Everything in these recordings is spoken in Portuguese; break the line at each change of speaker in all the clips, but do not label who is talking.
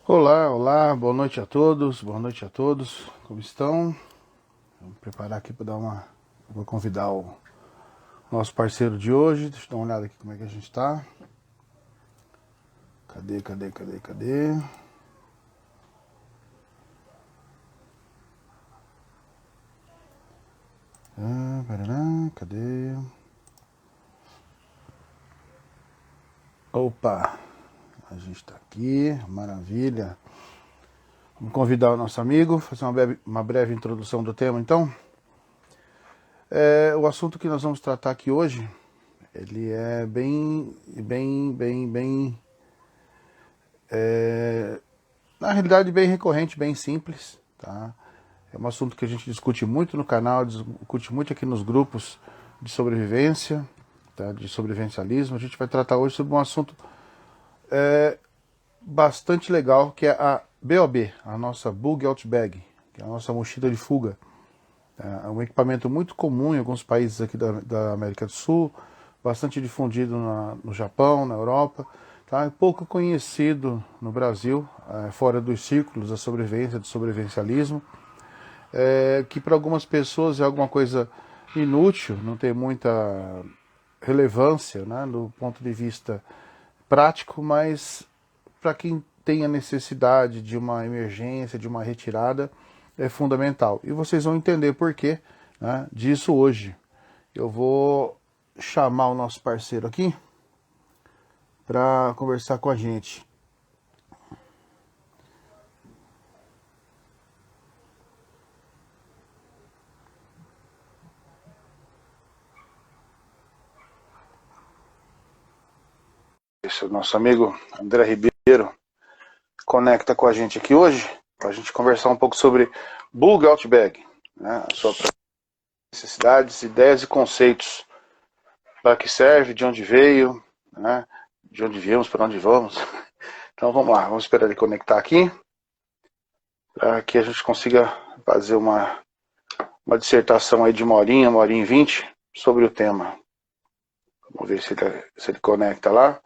Olá, olá, boa noite a todos, boa noite a todos, como estão? Vamos preparar aqui para dar uma. Vou convidar o nosso parceiro de hoje, deixa eu dar uma olhada aqui como é que a gente está. Cadê? Parará, cadê? Opa, a gente está aqui, maravilha. Vamos convidar o nosso amigo, fazer uma breve introdução do tema então. O assunto que nós vamos tratar aqui hoje, ele é na realidade bem recorrente, bem simples, tá? É um assunto que a gente discute muito no canal, discute muito aqui nos grupos de sobrevivência, tá? De sobrevivencialismo. A gente vai tratar hoje sobre um assunto bastante legal, que é a BOB, a nossa Bug Out Bag, que é a nossa mochila de fuga. É um equipamento muito comum em alguns países aqui da América do Sul, bastante difundido no Japão, na Europa, tá? Pouco conhecido no Brasil, fora dos círculos da sobrevivência, do sobrevivencialismo, que para algumas pessoas é alguma coisa inútil, não tem muita relevância, né, do ponto de vista prático, mas para quem tem a necessidade de uma emergência, de uma retirada, é fundamental. E vocês vão entender por quê, né, disso hoje. Eu vou chamar o nosso parceiro aqui para conversar com a gente. Esse é o nosso amigo André Ribeiro, conecta com a gente aqui hoje, para a gente conversar um pouco sobre Bug Out Bag, né, a sua necessidades, ideias e conceitos, para que serve, de onde veio, né, de onde viemos, para onde vamos. Então vamos lá, vamos esperar ele conectar aqui, para que a gente consiga fazer uma dissertação aí de uma horinha e 20 sobre o tema. Vamos ver se ele conecta lá.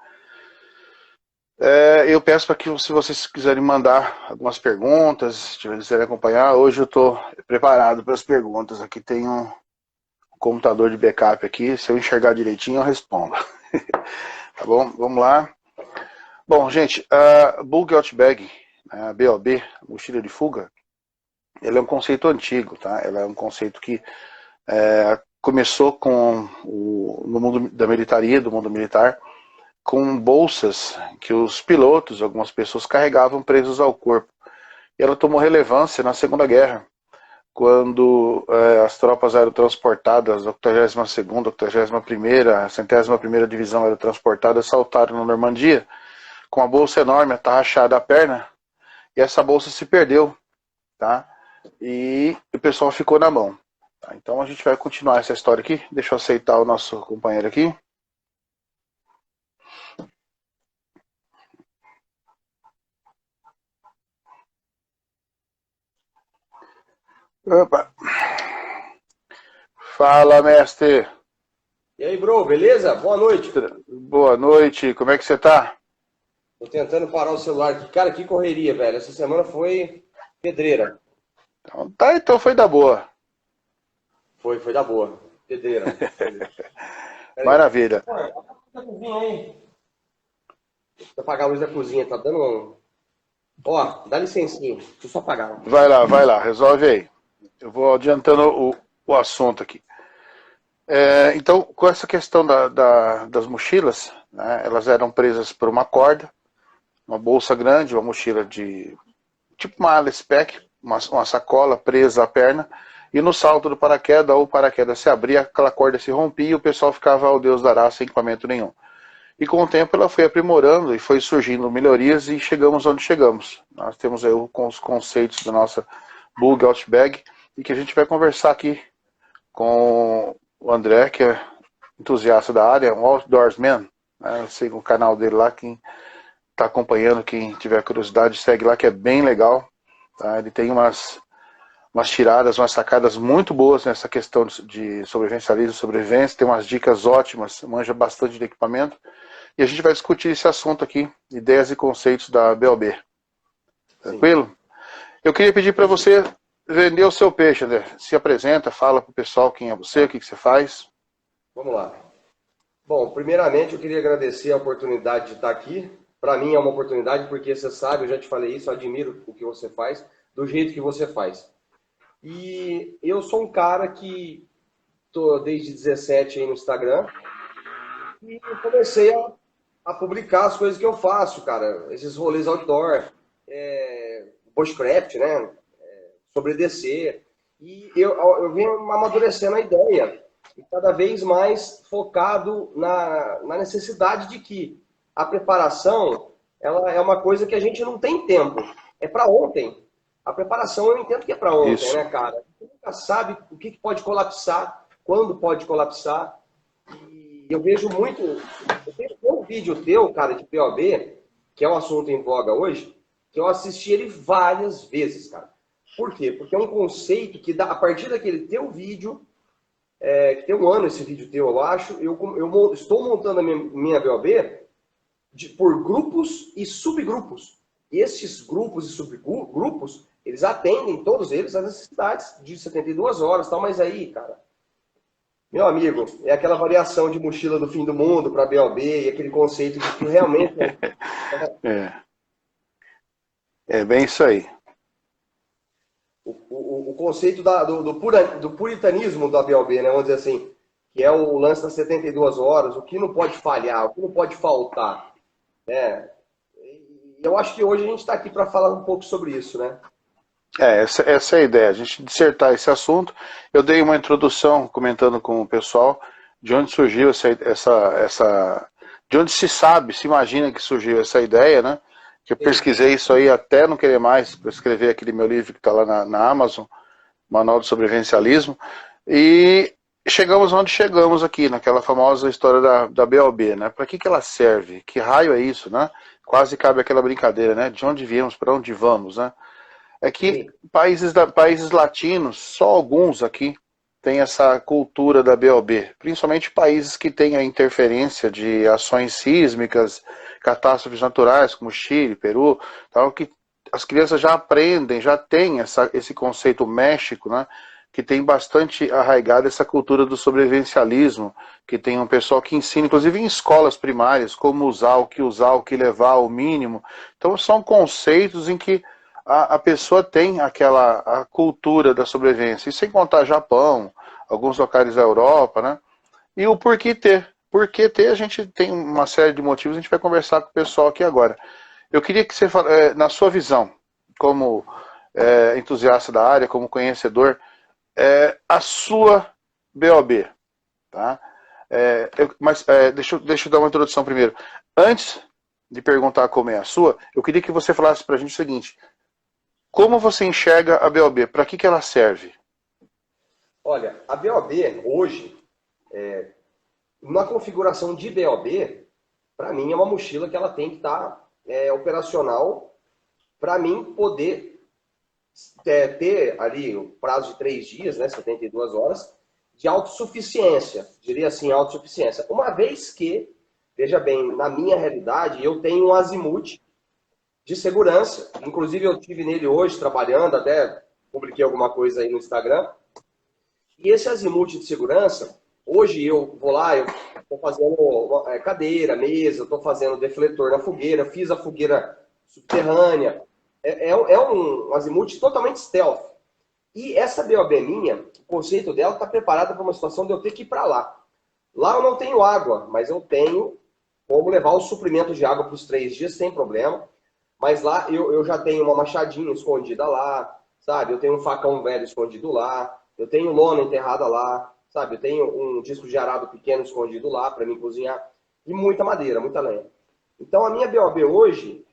Eu peço para que, se vocês quiserem mandar algumas perguntas, se quiserem acompanhar, hoje eu estou preparado para as perguntas. Aqui tem um computador de backup aqui, se eu enxergar direitinho eu respondo. Tá bom? Vamos lá. Bom, gente, a Bug Out Bag, a BOB, mochila de fuga, ele é um conceito antigo, tá? Ela é um conceito que começou no mundo da militaria, do mundo militar, com bolsas que os pilotos, algumas pessoas carregavam presos ao corpo. E ela tomou relevância na Segunda Guerra, quando as tropas eram transportadas, a 82ª, 81ª, a 101ª Divisão eram transportadas, saltaram na Normandia, com uma bolsa enorme, atarrachada à perna, e essa bolsa se perdeu, tá? E o pessoal ficou na mão. Tá? Então a gente vai continuar essa história aqui. Deixa eu aceitar o nosso companheiro aqui. Opa. Fala, mestre.
E aí, bro, beleza? Boa noite.
Boa noite, como é que você tá?
Tô tentando parar o celular aqui. Cara, que correria, velho. Essa semana foi pedreira.
Então foi da boa.
Foi da boa. Pedreira.
Maravilha.
Da cozinha aí. Deixa eu apagar a luz da cozinha, tá dando um... Ó, dá licencinha. Deixa eu só apagar.
Vai lá, resolve aí. Eu vou adiantando o assunto aqui. Então, com essa questão das mochilas, né, elas eram presas por uma corda, uma bolsa grande, uma mochila de tipo uma Alice Pack, uma sacola presa à perna, e no salto do paraquedas, ou o paraquedas se abria, aquela corda se rompia e o pessoal ficava, ao Deus dará, sem equipamento nenhum. E com o tempo ela foi aprimorando e foi surgindo melhorias e chegamos onde chegamos. Nós temos aí os conceitos da nossa Bug Out Bag e que a gente vai conversar aqui com o André, que é entusiasta da área, um outdoorsman, né? Eu sigo o canal dele lá, quem está acompanhando, quem tiver curiosidade, segue lá, que é bem legal. Tá? Ele tem umas tiradas, umas sacadas muito boas nessa questão de sobrevivencialismo, sobrevivência, tem umas dicas ótimas, manja bastante de equipamento. E a gente vai discutir esse assunto aqui, ideias e conceitos da BOB.
Sim.
Tranquilo? Eu queria pedir para você vender o seu peixe, André. Se apresenta, fala para o pessoal quem é você, o que você faz.
Vamos lá. Bom, primeiramente eu queria agradecer a oportunidade de estar aqui. Para mim é uma oportunidade porque você sabe, eu já te falei isso, eu admiro o que você faz, do jeito que você faz. E eu sou um cara que tô desde 17 aí no Instagram e eu comecei a publicar as coisas que eu faço, cara. Esses rolês outdoor, bushcraft, né? Sobre descer. E eu venho amadurecendo a ideia e cada vez mais focado na necessidade de que a preparação ela é uma coisa que a gente não tem tempo. É para ontem. A preparação eu entendo que é para ontem,
Isso.
né, cara? Você nunca sabe o que pode colapsar, quando pode colapsar. E eu vejo muito. Eu tenho um vídeo teu, cara, de POB, que é um assunto em voga hoje, que eu assisti ele várias vezes, cara. Por quê? Porque é um conceito que, a partir daquele teu vídeo, que tem um ano esse vídeo teu, eu acho, eu estou montando a minha BOB por grupos e subgrupos. E esses grupos e subgrupos, eles atendem, todos eles, às necessidades de 72 horas, tal, mas aí, cara, meu amigo, é aquela variação de mochila do fim do mundo para BOB e aquele conceito de que realmente
É, é bem isso aí.
o conceito do puritanismo da BOB, né? Vamos dizer assim, que é o lance das 72 horas, o que não pode falhar, o que não pode faltar, né? E eu acho que hoje a gente está aqui para falar um pouco sobre isso, né?
Essa é a ideia, a gente dissertar esse assunto. Eu dei uma introdução comentando com o pessoal de onde surgiu de onde se sabe, se imagina que surgiu essa ideia, né? Que eu
Sim.
pesquisei isso aí até não querer mais, para escrever aquele meu livro que está lá na Amazon, Manual de Sobrevivencialismo, e chegamos onde chegamos aqui, naquela famosa história da BOB, né? Para que ela serve? Que raio é isso, né? Quase cabe aquela brincadeira, né? De onde viemos, para onde vamos, né? É que
Sim.
países latinos, só alguns aqui, têm essa cultura da BOB, principalmente países que têm a interferência de ações sísmicas, catástrofes naturais, como Chile, Peru, tal, que as crianças já aprendem, já têm esse conceito México, né, que tem bastante arraigada essa cultura do sobrevivencialismo, que tem um pessoal que ensina, inclusive em escolas primárias, como usar, o que levar, o mínimo. Então são conceitos em que a pessoa tem a cultura da sobrevivência. E sem contar Japão, alguns locais da Europa, né? E o porquê ter. Por que ter, a gente tem uma série de motivos, a gente vai conversar com o pessoal aqui agora. Eu queria que você, na sua visão, como entusiasta da área, como conhecedor, a sua BOB, tá? Deixa eu dar uma introdução primeiro. Antes de perguntar como é a sua, eu queria que você falasse para a gente o seguinte: como você enxerga a BOB? Para que ela serve?
Olha, a BOB hoje, na configuração de BOB, para mim é uma mochila que ela tem que estar operacional para mim poder ter ali o prazo de 3 dias, né, 72 horas, de autossuficiência, diria assim, autossuficiência. Uma vez que, veja bem, na minha realidade, eu tenho um azimuth de segurança, inclusive eu tive nele hoje trabalhando, até publiquei alguma coisa aí no Instagram, e esse azimuth de segurança, hoje eu vou lá, eu estou fazendo cadeira, mesa, estou fazendo defletor na fogueira, fiz a fogueira subterrânea, é um azimuth totalmente stealth. E essa BOB minha, o conceito dela está preparada para uma situação de eu ter que ir para lá. Lá eu não tenho água, mas eu tenho como levar o suprimento de água para os 3 dias sem problema. Mas lá eu já tenho uma machadinha escondida lá, sabe? Eu tenho um facão velho escondido lá, eu tenho lona enterrada lá, sabe? Eu tenho um disco de arado pequeno escondido lá para mim cozinhar. E muita madeira, muita lenha. Então a minha BOB hoje,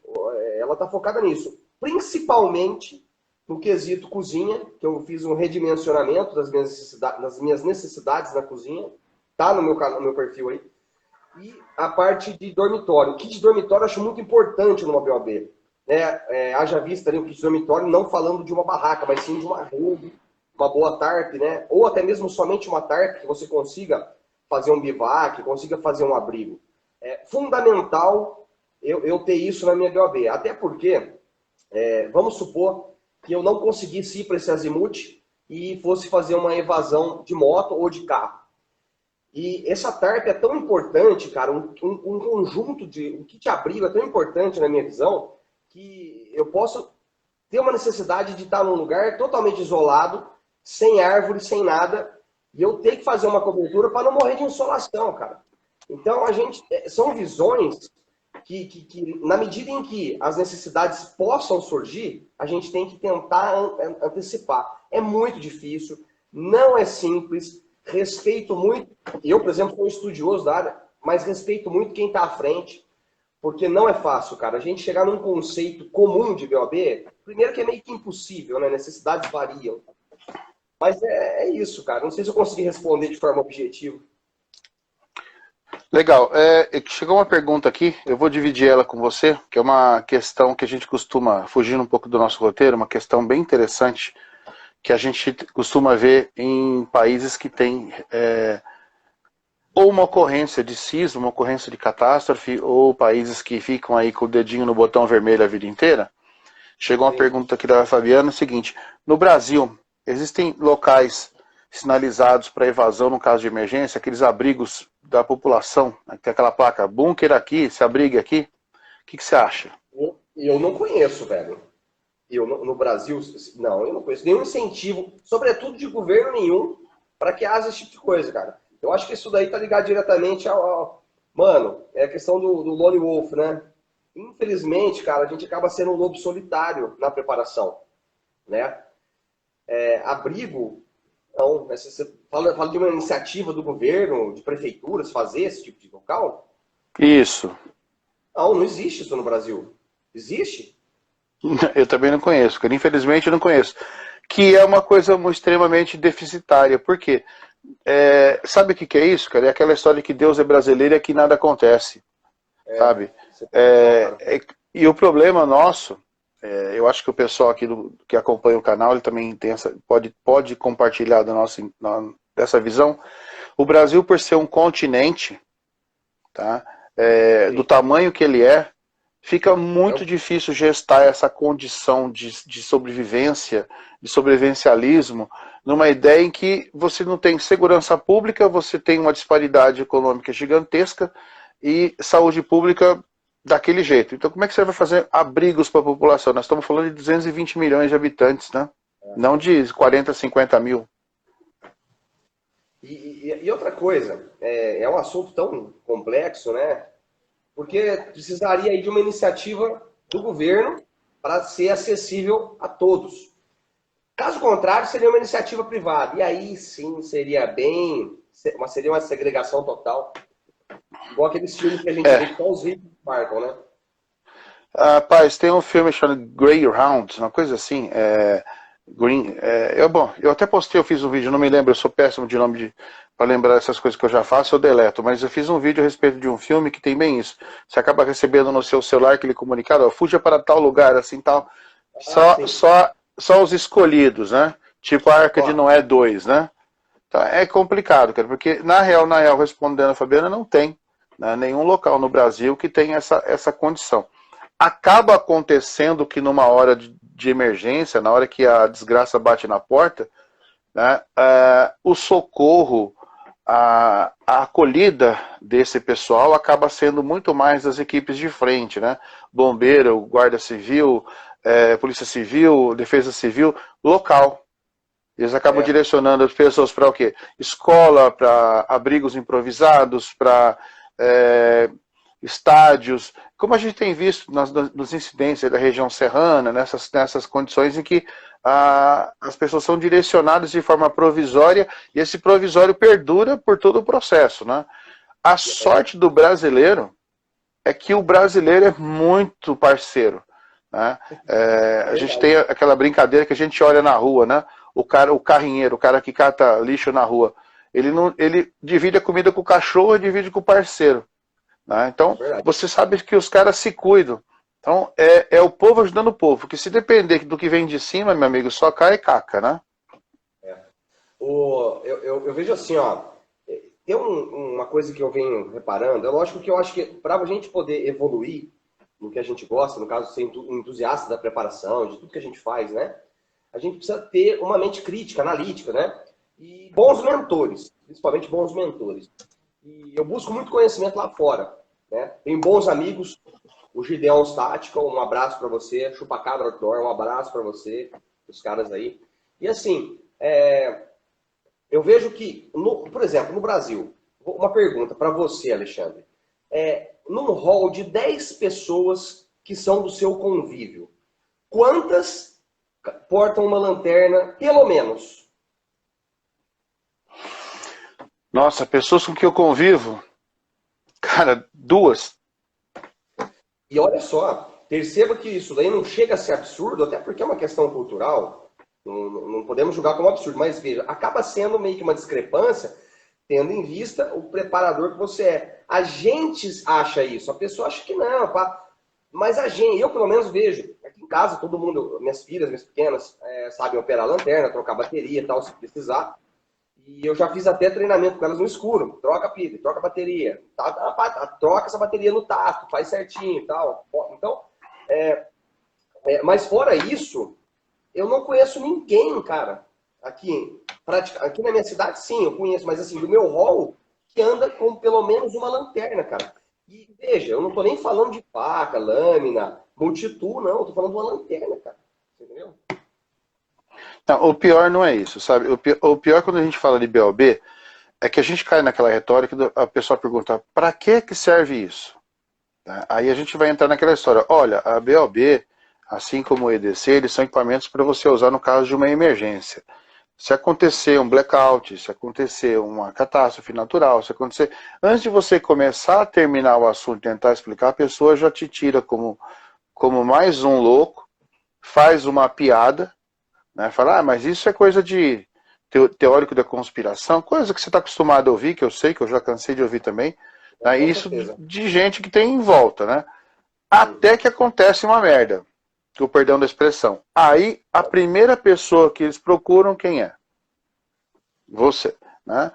ela está focada nisso. Principalmente no quesito cozinha, que eu fiz um redimensionamento das minhas necessidades na cozinha. Tá no meu perfil aí. E a parte de dormitório. O kit de dormitório eu acho muito importante numa BOB. Haja vista ali o kit de dormitório, não falando de uma barraca, mas sim de uma rede, uma boa tarp, né? Ou até mesmo somente uma tarp, que você consiga fazer um bivac, consiga fazer um abrigo. É fundamental eu ter isso na minha BOB. Até porque Vamos supor que eu não conseguisse ir para esse azimuth e fosse fazer uma evasão de moto ou de carro. E essa TARP é tão importante, cara, um conjunto de... Um kit abrigo é tão importante na minha visão, que eu posso ter uma necessidade de estar num lugar totalmente isolado, sem árvore, sem nada, e eu ter que fazer uma cobertura para não morrer de insolação, cara. Então, são visões que, na medida em que as necessidades possam surgir, a gente tem que tentar antecipar. É muito difícil, não é simples, respeito muito. Eu, por exemplo, sou um estudioso da área, mas respeito muito quem está à frente, porque não é fácil, cara. A gente chegar num conceito comum de BOB, primeiro que é meio que impossível, né? Necessidades variam. Mas é isso, cara. Não sei se eu consegui responder de forma objetiva.
Legal. Chegou uma pergunta aqui, eu vou dividir ela com você, que é uma questão que a gente costuma, fugindo um pouco do nosso roteiro, uma questão bem interessante, que a gente costuma ver em países que têm ou uma ocorrência de sismo, uma ocorrência de catástrofe, ou países que ficam aí com o dedinho no botão vermelho a vida inteira. Chegou uma pergunta aqui da Fabiana, é o seguinte: no Brasil, existem locais sinalizados para evasão no caso de emergência, aqueles abrigos da população, né? Tem aquela placa, bunker aqui, se abrigue aqui. O que você acha?
Eu não conheço, velho. No Brasil, não, eu não conheço nenhum incentivo, sobretudo de governo nenhum, para que haja esse tipo de coisa, cara. Eu acho que isso daí tá ligado diretamente Mano, é a questão do Lone Wolf, né? Infelizmente, cara, a gente acaba sendo um lobo solitário na preparação, né? Abrigo, não, né? Você fala de uma iniciativa do governo, de prefeituras, fazer esse tipo de local?
Isso.
Não existe isso no Brasil. Existe?
Eu também não conheço, cara. Infelizmente eu não conheço. Que é uma coisa extremamente deficitária. Por quê? Sabe o que é isso, cara? É aquela história que Deus é brasileiro e aqui nada acontece. Sabe? E o problema nosso, eu acho que o pessoal aqui que acompanha o canal, ele também tem pode compartilhar dessa visão. O Brasil, por ser um continente, tá? Do tamanho que ele fica muito difícil gestar essa condição de sobrevivência, de sobrevivencialismo, numa ideia em que você não tem segurança pública, você tem uma disparidade econômica gigantesca e saúde pública daquele jeito. Então, como é que você vai fazer abrigos para a população? Nós estamos falando de 220 milhões de habitantes, né? Não de 40, 50 mil.
E outra coisa, é um assunto tão complexo, né? Porque precisaria aí de uma iniciativa do governo para ser acessível a todos. Caso contrário, seria uma iniciativa privada. E aí sim seria seria uma segregação total. Igual aqueles filmes que a gente vê que só os ricos marcam, né?
Rapaz, tem um filme chamado Greyhound, uma coisa assim. Eu até postei, eu fiz um vídeo, não me lembro, eu sou péssimo de nome para lembrar essas coisas que eu já faço, eu deleto, mas eu fiz um vídeo a respeito de um filme que tem bem isso. Você acaba recebendo no seu celular aquele comunicado, fuja para tal lugar, assim tal. Só os escolhidos, né? Tipo a Arca de Noé 2, né? Então, é complicado, cara, porque na real, respondendo a Fabiana, não tem, né, nenhum local no Brasil que tenha essa condição. Acaba acontecendo que numa hora de emergência, na hora que a desgraça bate na porta, né, o socorro, a acolhida desse pessoal acaba sendo muito mais das equipes de frente, né? Bombeiro, Guarda Civil, Polícia Civil, Defesa Civil, local. Eles acabam direcionando as pessoas para o quê? Escola, para abrigos improvisados, para estádios, como a gente tem visto nos incidentes da região serrana, nessas condições em que as pessoas são direcionadas de forma provisória e esse provisório perdura por todo o processo, né? A sorte do brasileiro é que o brasileiro é muito parceiro, né? A gente tem aquela brincadeira que a gente olha na rua, né? O carrinheiro, o cara que cata lixo na rua, ele divide a comida com o cachorro e divide com o parceiro. Né? Então, você sabe que os caras se cuidam. Então, é o povo ajudando o povo. Porque se depender do que vem de cima, meu amigo, só cai caca, né?
Eu vejo assim, ó. Tem uma coisa que eu venho reparando. É lógico que eu acho que para a gente poder evoluir, no que a gente gosta, no caso, ser entusiasta da preparação, de tudo que a gente faz, né? A gente precisa ter uma mente crítica, analítica, né? E bons mentores, principalmente bons mentores. E eu busco muito conhecimento lá fora, né? Tenho bons amigos, o Gideon Stática, um abraço para você, Chupacabra Outdoor, um abraço para você, os caras aí. E assim, eu vejo que, por exemplo, no Brasil, uma pergunta para você, Alexandre. Num hall de 10 pessoas que são do seu convívio, quantas portam uma lanterna, pelo menos?
Nossa, pessoas com que eu convivo, cara, duas.
E olha só, perceba que isso daí não chega a ser absurdo, até porque é uma questão cultural, não podemos julgar como absurdo, mas veja, acaba sendo meio que uma discrepância, tendo em vista o preparador que você é. A gente acha isso, a pessoa acha que não, pá. Mas eu pelo menos vejo, aqui em casa, todo mundo, minhas filhas, minhas pequenas, sabem operar lanterna, trocar bateria e tal, se precisar. E eu já fiz até treinamento com elas no escuro. Troca a pilha, troca a bateria. Troca essa bateria no tato, faz certinho e tal. Então, mas fora isso, eu não conheço ninguém, cara, aqui na minha cidade, sim, eu conheço, mas assim, do meu hall, que anda com pelo menos uma lanterna, cara. E veja, eu não tô nem falando de faca, lâmina, multitool, não. Eu tô falando de uma lanterna, cara. Entendeu?
Não, o pior não é isso, sabe? O pior quando a gente fala de BOB é que a gente cai naquela retórica, a pessoa pergunta, para que serve isso? Aí a gente vai entrar naquela história, olha, a BOB, assim como o EDC, eles são equipamentos para você usar no caso de uma emergência. Se acontecer um blackout, se acontecer uma catástrofe natural, se acontecer... Antes de você começar a terminar o assunto e tentar explicar, a pessoa já te tira como mais um louco, faz uma piada, né? Fala, mas isso é coisa de teórico da conspiração, coisa que você está acostumado a ouvir, que eu sei, que eu já cansei de ouvir também, né?
Com
Isso
certeza.
de gente que tem em volta, né? Até que acontece uma merda, com o perdão da expressão. Aí, a primeira pessoa que eles procuram, quem é? Você, né?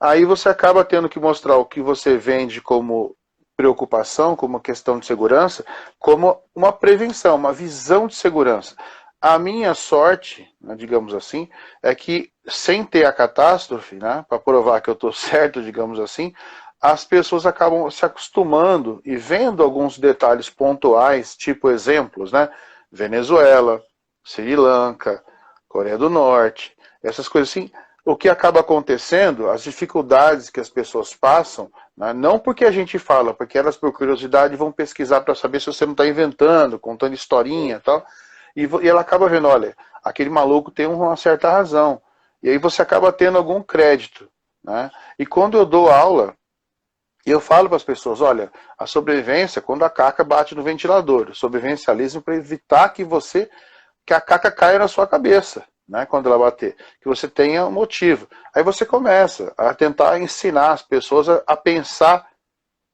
Aí você acaba tendo que mostrar o que você vende como preocupação, como questão de segurança, como uma prevenção, uma visão de segurança. A minha sorte, né, digamos assim, é que sem ter a catástrofe, né, para provar que eu estou certo, digamos assim, as pessoas acabam se acostumando e vendo alguns detalhes pontuais, tipo exemplos, né? Venezuela, Sri Lanka, Coreia do Norte, essas coisas assim. O que acaba acontecendo, as dificuldades que as pessoas passam, né, não porque a gente fala, porque elas por curiosidade vão pesquisar para saber se você não está inventando, contando historinha e tal, e ela acaba vendo, olha, aquele maluco tem uma certa razão. E aí você acaba tendo algum crédito. Né? E quando eu dou aula, eu falo para as pessoas, olha, a sobrevivência, quando a caca bate no ventilador, o sobrevivencialismo para evitar que a caca caia na sua cabeça, né, quando ela bater, que você tenha um motivo. Aí você começa a tentar ensinar as pessoas a pensar,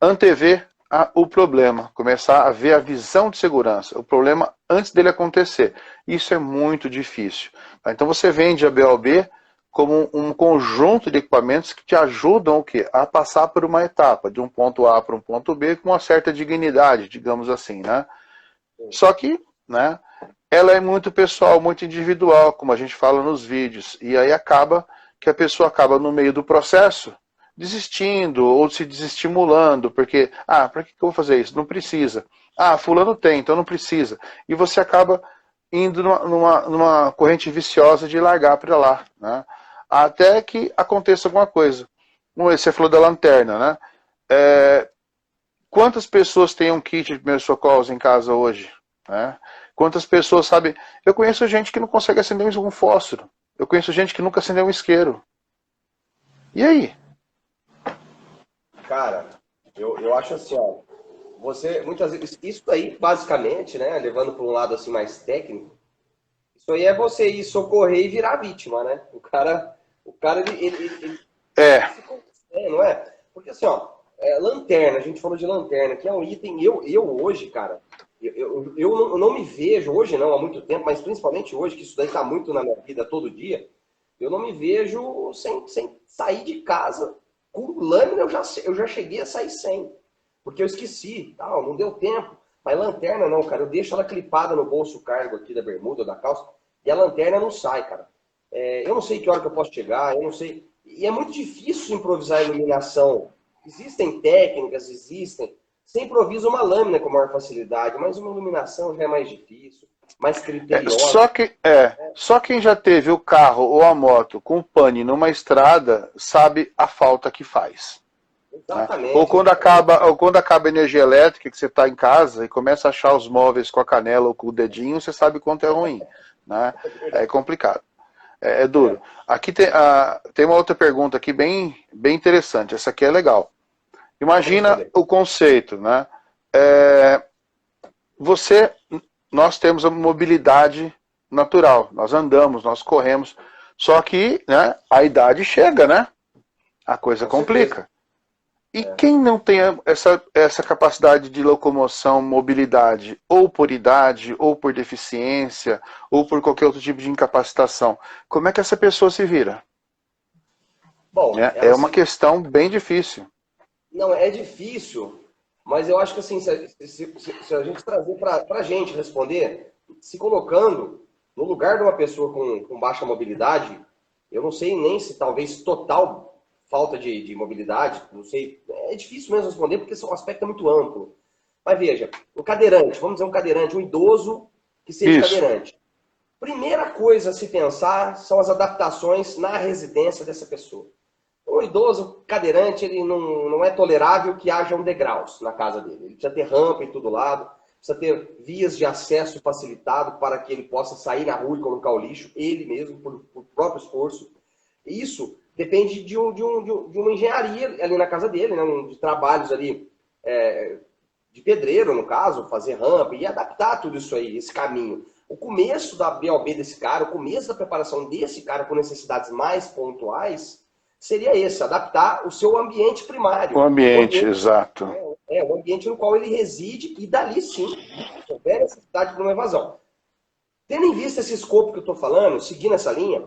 antever o problema, começar a ver a visão de segurança, o problema antes dele acontecer. Isso é muito difícil. Tá? Então você vende a BOB como um conjunto de equipamentos que te ajudam o quê? A passar por uma etapa, de um ponto A para um ponto B, com uma certa dignidade, digamos assim. Né? Só que, né, ela é muito pessoal, muito individual, como a gente fala nos vídeos. E aí acaba que a pessoa acaba no meio do processo desistindo ou se desestimulando, porque, para que eu vou fazer isso? Não precisa. Fulano tem, então não precisa. E você acaba indo numa corrente viciosa de largar para lá, né? Até que aconteça alguma coisa. Você falou da lanterna, né? Quantas pessoas têm um kit de primeiros socorros em casa hoje? Né? Quantas pessoas sabem? Eu conheço gente que não consegue acender um fósforo. Eu conheço gente que nunca acendeu um isqueiro. E aí?
Cara, eu acho assim, ó. Você, muitas vezes, isso aí, basicamente, né, levando para um lado assim mais técnico, isso aí é você ir socorrer e virar vítima, né? O cara
É,
se conhece, não é? Porque assim, ó, lanterna, a gente falou de lanterna, que é um item, eu hoje, cara, eu não me vejo, hoje não, há muito tempo, mas principalmente hoje, que isso daí tá muito na minha vida todo dia, eu não me vejo sem sair de casa com lâmina, eu já cheguei a sair sem. Porque eu esqueci, tal, não deu tempo. Mas lanterna não, cara. Eu deixo ela clipada no bolso cargo aqui da bermuda, da calça, e a lanterna não sai, cara. Eu não sei que hora que eu posso chegar, eu não sei. E é muito difícil improvisar a iluminação. Existem técnicas, existem. Você improvisa uma lâmina com maior facilidade, mas uma iluminação já é mais difícil, mais criteriosa.
Só quem já teve o carro ou a moto com pane numa estrada sabe a falta que faz. Né?
Exatamente.
Ou quando acaba a energia elétrica, que você está em casa e começa a achar os móveis com a canela ou com o dedinho, você sabe quanto é ruim. Né? É complicado. É duro. Aqui tem uma outra pergunta aqui bem interessante. Essa aqui é legal. Imagina o conceito, né? Nós temos a mobilidade natural. Nós andamos, nós corremos. Só que, né, a idade chega, né? A coisa complica. E quem não tem essa capacidade de locomoção, mobilidade, ou por idade, ou por deficiência, ou por qualquer outro tipo de incapacitação, como é que essa pessoa se vira?
Bom,
É uma questão bem difícil.
Não, é difícil, mas eu acho que assim, se a gente trazer para a gente responder, se colocando no lugar de uma pessoa com baixa mobilidade, eu não sei nem se talvez total falta de mobilidade, não sei, é difícil mesmo responder porque esse é um aspecto muito amplo. Mas veja, o cadeirante, vamos dizer um cadeirante, um idoso que seja cadeirante. Primeira coisa a se pensar são as adaptações na residência dessa pessoa. O idoso cadeirante, ele não é tolerável que haja degraus na casa dele. Ele precisa ter rampa em todo lado, precisa ter vias de acesso facilitado para que ele possa sair na rua e colocar o lixo, ele mesmo, por próprio esforço. Isso depende de uma engenharia ali na casa dele, né? De trabalhos ali, de pedreiro, no caso, fazer rampa e adaptar tudo isso aí, esse caminho. O começo da BOB desse cara, o começo da preparação desse cara com necessidades mais pontuais, seria esse, adaptar o seu ambiente primário.
O ambiente, exato.
O ambiente no qual ele reside e dali sim, se houver necessidade de uma evasão. Tendo em vista esse escopo que eu estou falando, seguindo essa linha,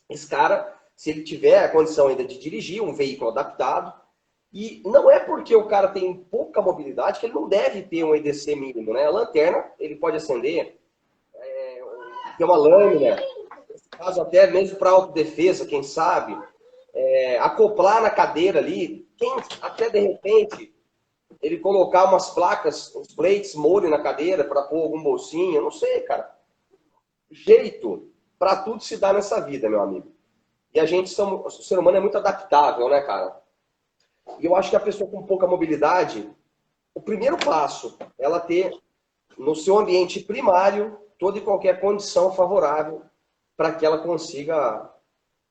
esse cara, se ele tiver a condição ainda de dirigir um veículo adaptado, e não é porque o cara tem pouca mobilidade que ele não deve ter um EDC mínimo, né? A lanterna, ele pode acender, ter uma lâmina, nesse caso até mesmo para autodefesa, quem sabe, acoplar na cadeira ali, até de repente ele colocar umas placas, uns plates mole na cadeira para pôr algum bolsinho, eu não sei, cara. Jeito para tudo se dá nessa vida, meu amigo. E o ser humano é muito adaptável, né, cara? E eu acho que a pessoa com pouca mobilidade, o primeiro passo, ela ter no seu ambiente primário toda e qualquer condição favorável para que ela consiga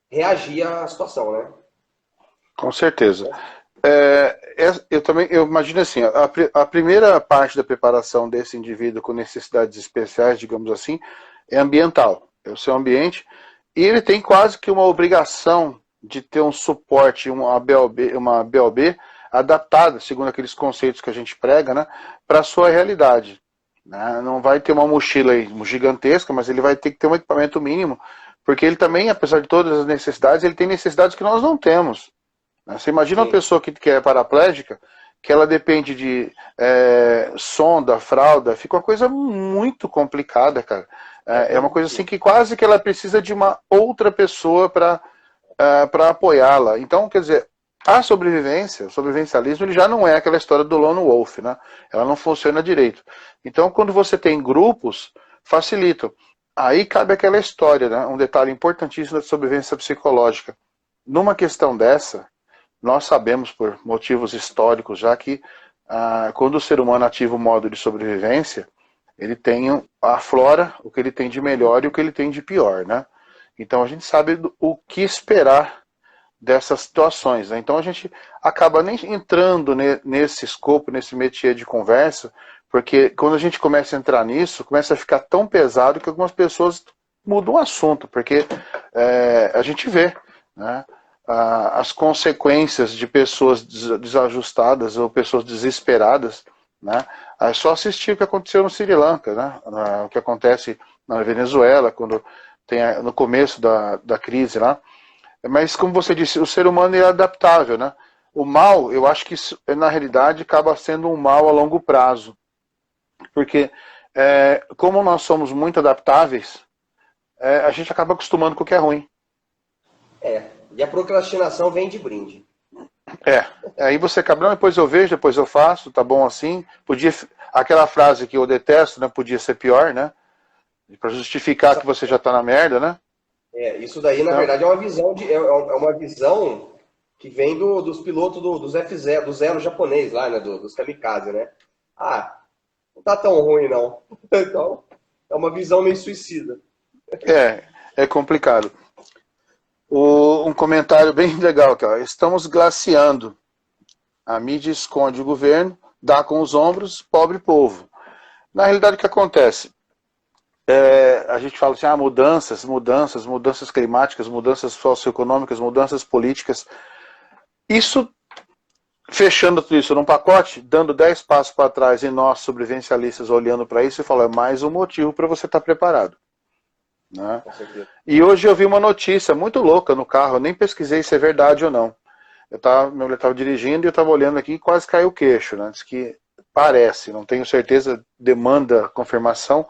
reagir à situação, né?
Com certeza. Eu imagino assim, a primeira parte da preparação desse indivíduo com necessidades especiais, digamos assim, é ambiental. É o seu ambiente. E ele tem quase que uma obrigação de ter um suporte, uma BOB adaptada, segundo aqueles conceitos que a gente prega, né, para a sua realidade. Né? Não vai ter uma mochila gigantesca, mas ele vai ter que ter um equipamento mínimo, porque ele também, apesar de todas as necessidades, ele tem necessidades que nós não temos. Né? Você imagina uma pessoa que é paraplégica, que ela depende de sonda, fralda, fica uma coisa muito complicada, cara. É uma coisa assim que quase que ela precisa de uma outra pessoa para apoiá-la. Então, quer dizer, a sobrevivência, o sobrevivencialismo, ele já não é aquela história do lone wolf, né? Ela não funciona direito. Então, quando você tem grupos, facilita. Aí cabe aquela história, né? Um detalhe importantíssimo da sobrevivência psicológica. Numa questão dessa, nós sabemos por motivos históricos já que quando o ser humano ativa o modo de sobrevivência, ele tem aflora o que ele tem de melhor e o que ele tem de pior, né? Então a gente sabe o que esperar dessas situações, né? Então a gente acaba nem entrando nesse escopo, nesse métier de conversa, porque quando a gente começa a entrar nisso, começa a ficar tão pesado que algumas pessoas mudam o assunto, porque a gente vê, né, as consequências de pessoas desajustadas ou pessoas desesperadas, né? É só assistir o que aconteceu no Sri Lanka, né? O que acontece na Venezuela, quando tem no começo da crise lá. Mas, como você disse, o ser humano é adaptável, né? O mal, eu acho que na realidade acaba sendo um mal a longo prazo. Porque como nós somos muito adaptáveis, a gente acaba acostumando com o que é ruim.
E a procrastinação vem de brinde.
Aí você acaba, não, depois eu vejo, depois eu faço, tá bom assim. Aquela frase que eu detesto, né? Podia ser pior, né? Para justificar que você já tá na merda, né?
Isso daí, na
Então,
verdade, é uma visão uma visão que vem dos pilotos dos F0, do zero japonês lá, né? Dos kamikaze, né? Ah, não tá tão ruim, não. Então, é uma visão meio suicida.
é complicado. Um comentário bem legal aqui, ó. Estamos glaciando. A mídia esconde o governo, dá com os ombros, pobre povo. Na realidade, o que acontece? A gente fala assim, mudanças climáticas, mudanças socioeconômicas, mudanças políticas. Isso, fechando tudo isso num pacote, dando 10 passos para trás e nós, sobrevivencialistas, olhando para isso e falando, é mais um motivo para você estar preparado. Né? E hoje eu vi uma notícia muito louca no carro, eu nem pesquisei se é verdade ou não. Meu estava dirigindo e eu estava olhando aqui e quase caiu o queixo. Né? Diz que parece, não tenho certeza, demanda confirmação,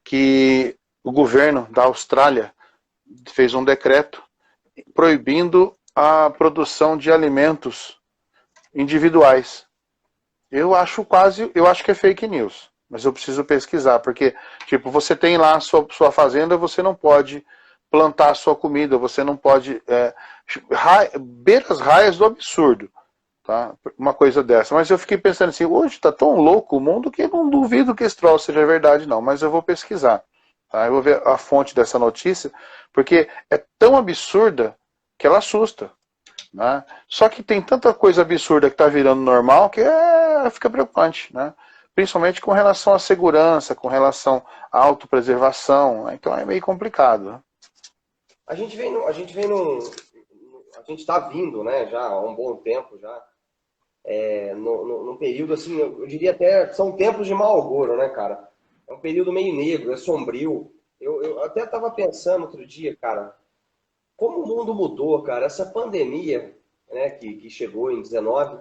que o governo da Austrália fez um decreto proibindo a produção de alimentos individuais. Eu acho que é fake news, mas eu preciso pesquisar, porque, tipo, você tem lá a sua fazenda, você não pode plantar a sua comida, você não pode beira as raias do absurdo, tá? Uma coisa dessa. Mas eu fiquei pensando assim, hoje tá tão louco o mundo que eu não duvido que esse troço seja verdade, não, mas eu vou pesquisar. Tá? Eu vou ver a fonte dessa notícia, porque é tão absurda que ela assusta. Né? Só que tem tanta coisa absurda que está virando normal que fica preocupante. Né? Principalmente com relação à segurança, com relação à autopreservação. Né? Então é meio complicado. Né?
A gente está vindo, né, já há um bom tempo já, num período assim, eu diria até, são tempos de mau agouro, né, cara? É um período meio negro, é sombrio. Eu até estava pensando outro dia, cara, como o mundo mudou, cara. Essa pandemia, né, que chegou em 19,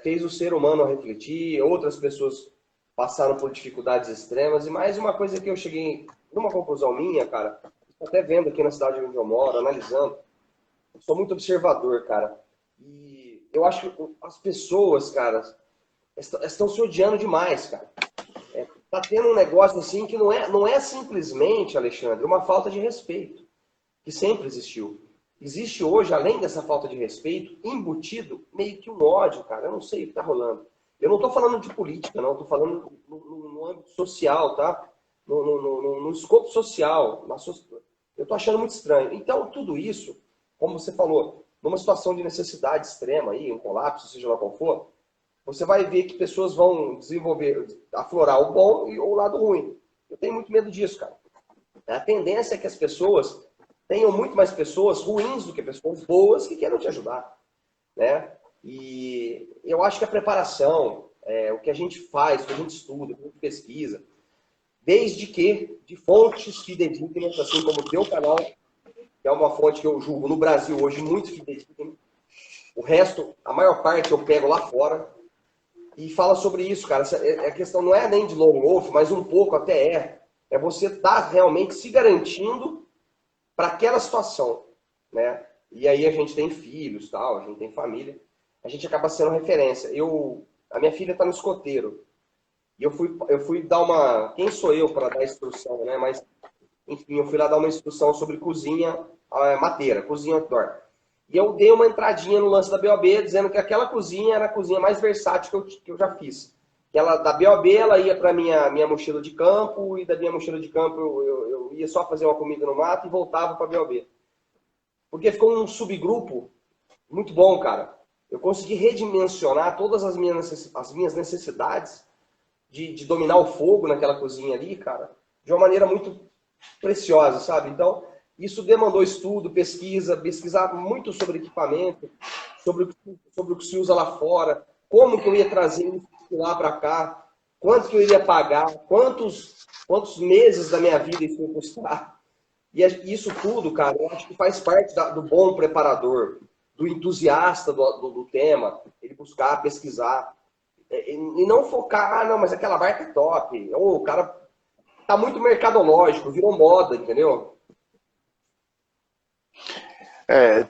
fez o ser humano refletir, outras pessoas passaram por dificuldades extremas, e mais uma coisa que eu cheguei numa conclusão minha, cara, até vendo aqui na cidade onde eu moro, analisando, eu sou muito observador, cara, e eu acho que as pessoas, cara, estão se odiando demais, cara. Tá tendo um negócio assim que não é simplesmente, Alexandre, uma falta de respeito, que sempre existiu. Existe hoje, além dessa falta de respeito, embutido meio que um ódio, cara. Eu não sei o que está rolando. Eu não estou falando de política, não. Estou falando no âmbito social, tá? No escopo social. Eu estou achando muito estranho. Então, tudo isso, como você falou, numa situação de necessidade extrema, aí, um colapso, seja lá qual for, você vai ver que pessoas vão aflorar o bom e o lado ruim. Eu tenho muito medo disso, cara. A tendência é que as pessoas tenham muito mais pessoas ruins do que pessoas boas que queiram te ajudar, né? E eu acho que a preparação, o que a gente faz, o que a gente estuda, o que a gente pesquisa, desde que de fontes fidedignas, assim como o teu canal, que é uma fonte que eu julgo no Brasil hoje muito fidedigna, o resto, a maior parte eu pego lá fora, e fala sobre isso, cara. A questão não é nem de lone wolf, mas um pouco até é você estar realmente se garantindo para aquela situação, né? E aí a gente tem filhos, tal, a gente tem família, a gente acaba sendo referência. A minha filha está no escoteiro e eu fui dar uma, quem sou eu para dar instrução, né? Mas enfim, eu fui lá dar uma instrução sobre cozinha mateira, cozinha outdoor. E eu dei uma entradinha no lance da BOB, dizendo que aquela cozinha era a cozinha mais versátil que eu já fiz. Que ela, da BOB, ela ia para minha mochila de campo, e da minha mochila de campo eu ia só fazer uma comida no mato e voltava para a BOB. Porque ficou um subgrupo muito bom, cara. Eu consegui redimensionar todas as minhas necessidades de dominar o fogo naquela cozinha ali, cara, de uma maneira muito preciosa, sabe? Então, isso demandou estudo, pesquisar muito sobre equipamento, sobre o que se usa lá fora, como que eu ia trazer isso lá para cá, quanto que eu iria pagar, quantos meses da minha vida isso ia custar. E isso tudo, cara, eu acho que faz parte do bom preparador, do entusiasta do tema, ele buscar, pesquisar. E não focar, ah, não, mas aquela marca é top. Ou o cara tá muito mercadológico, virou moda, entendeu?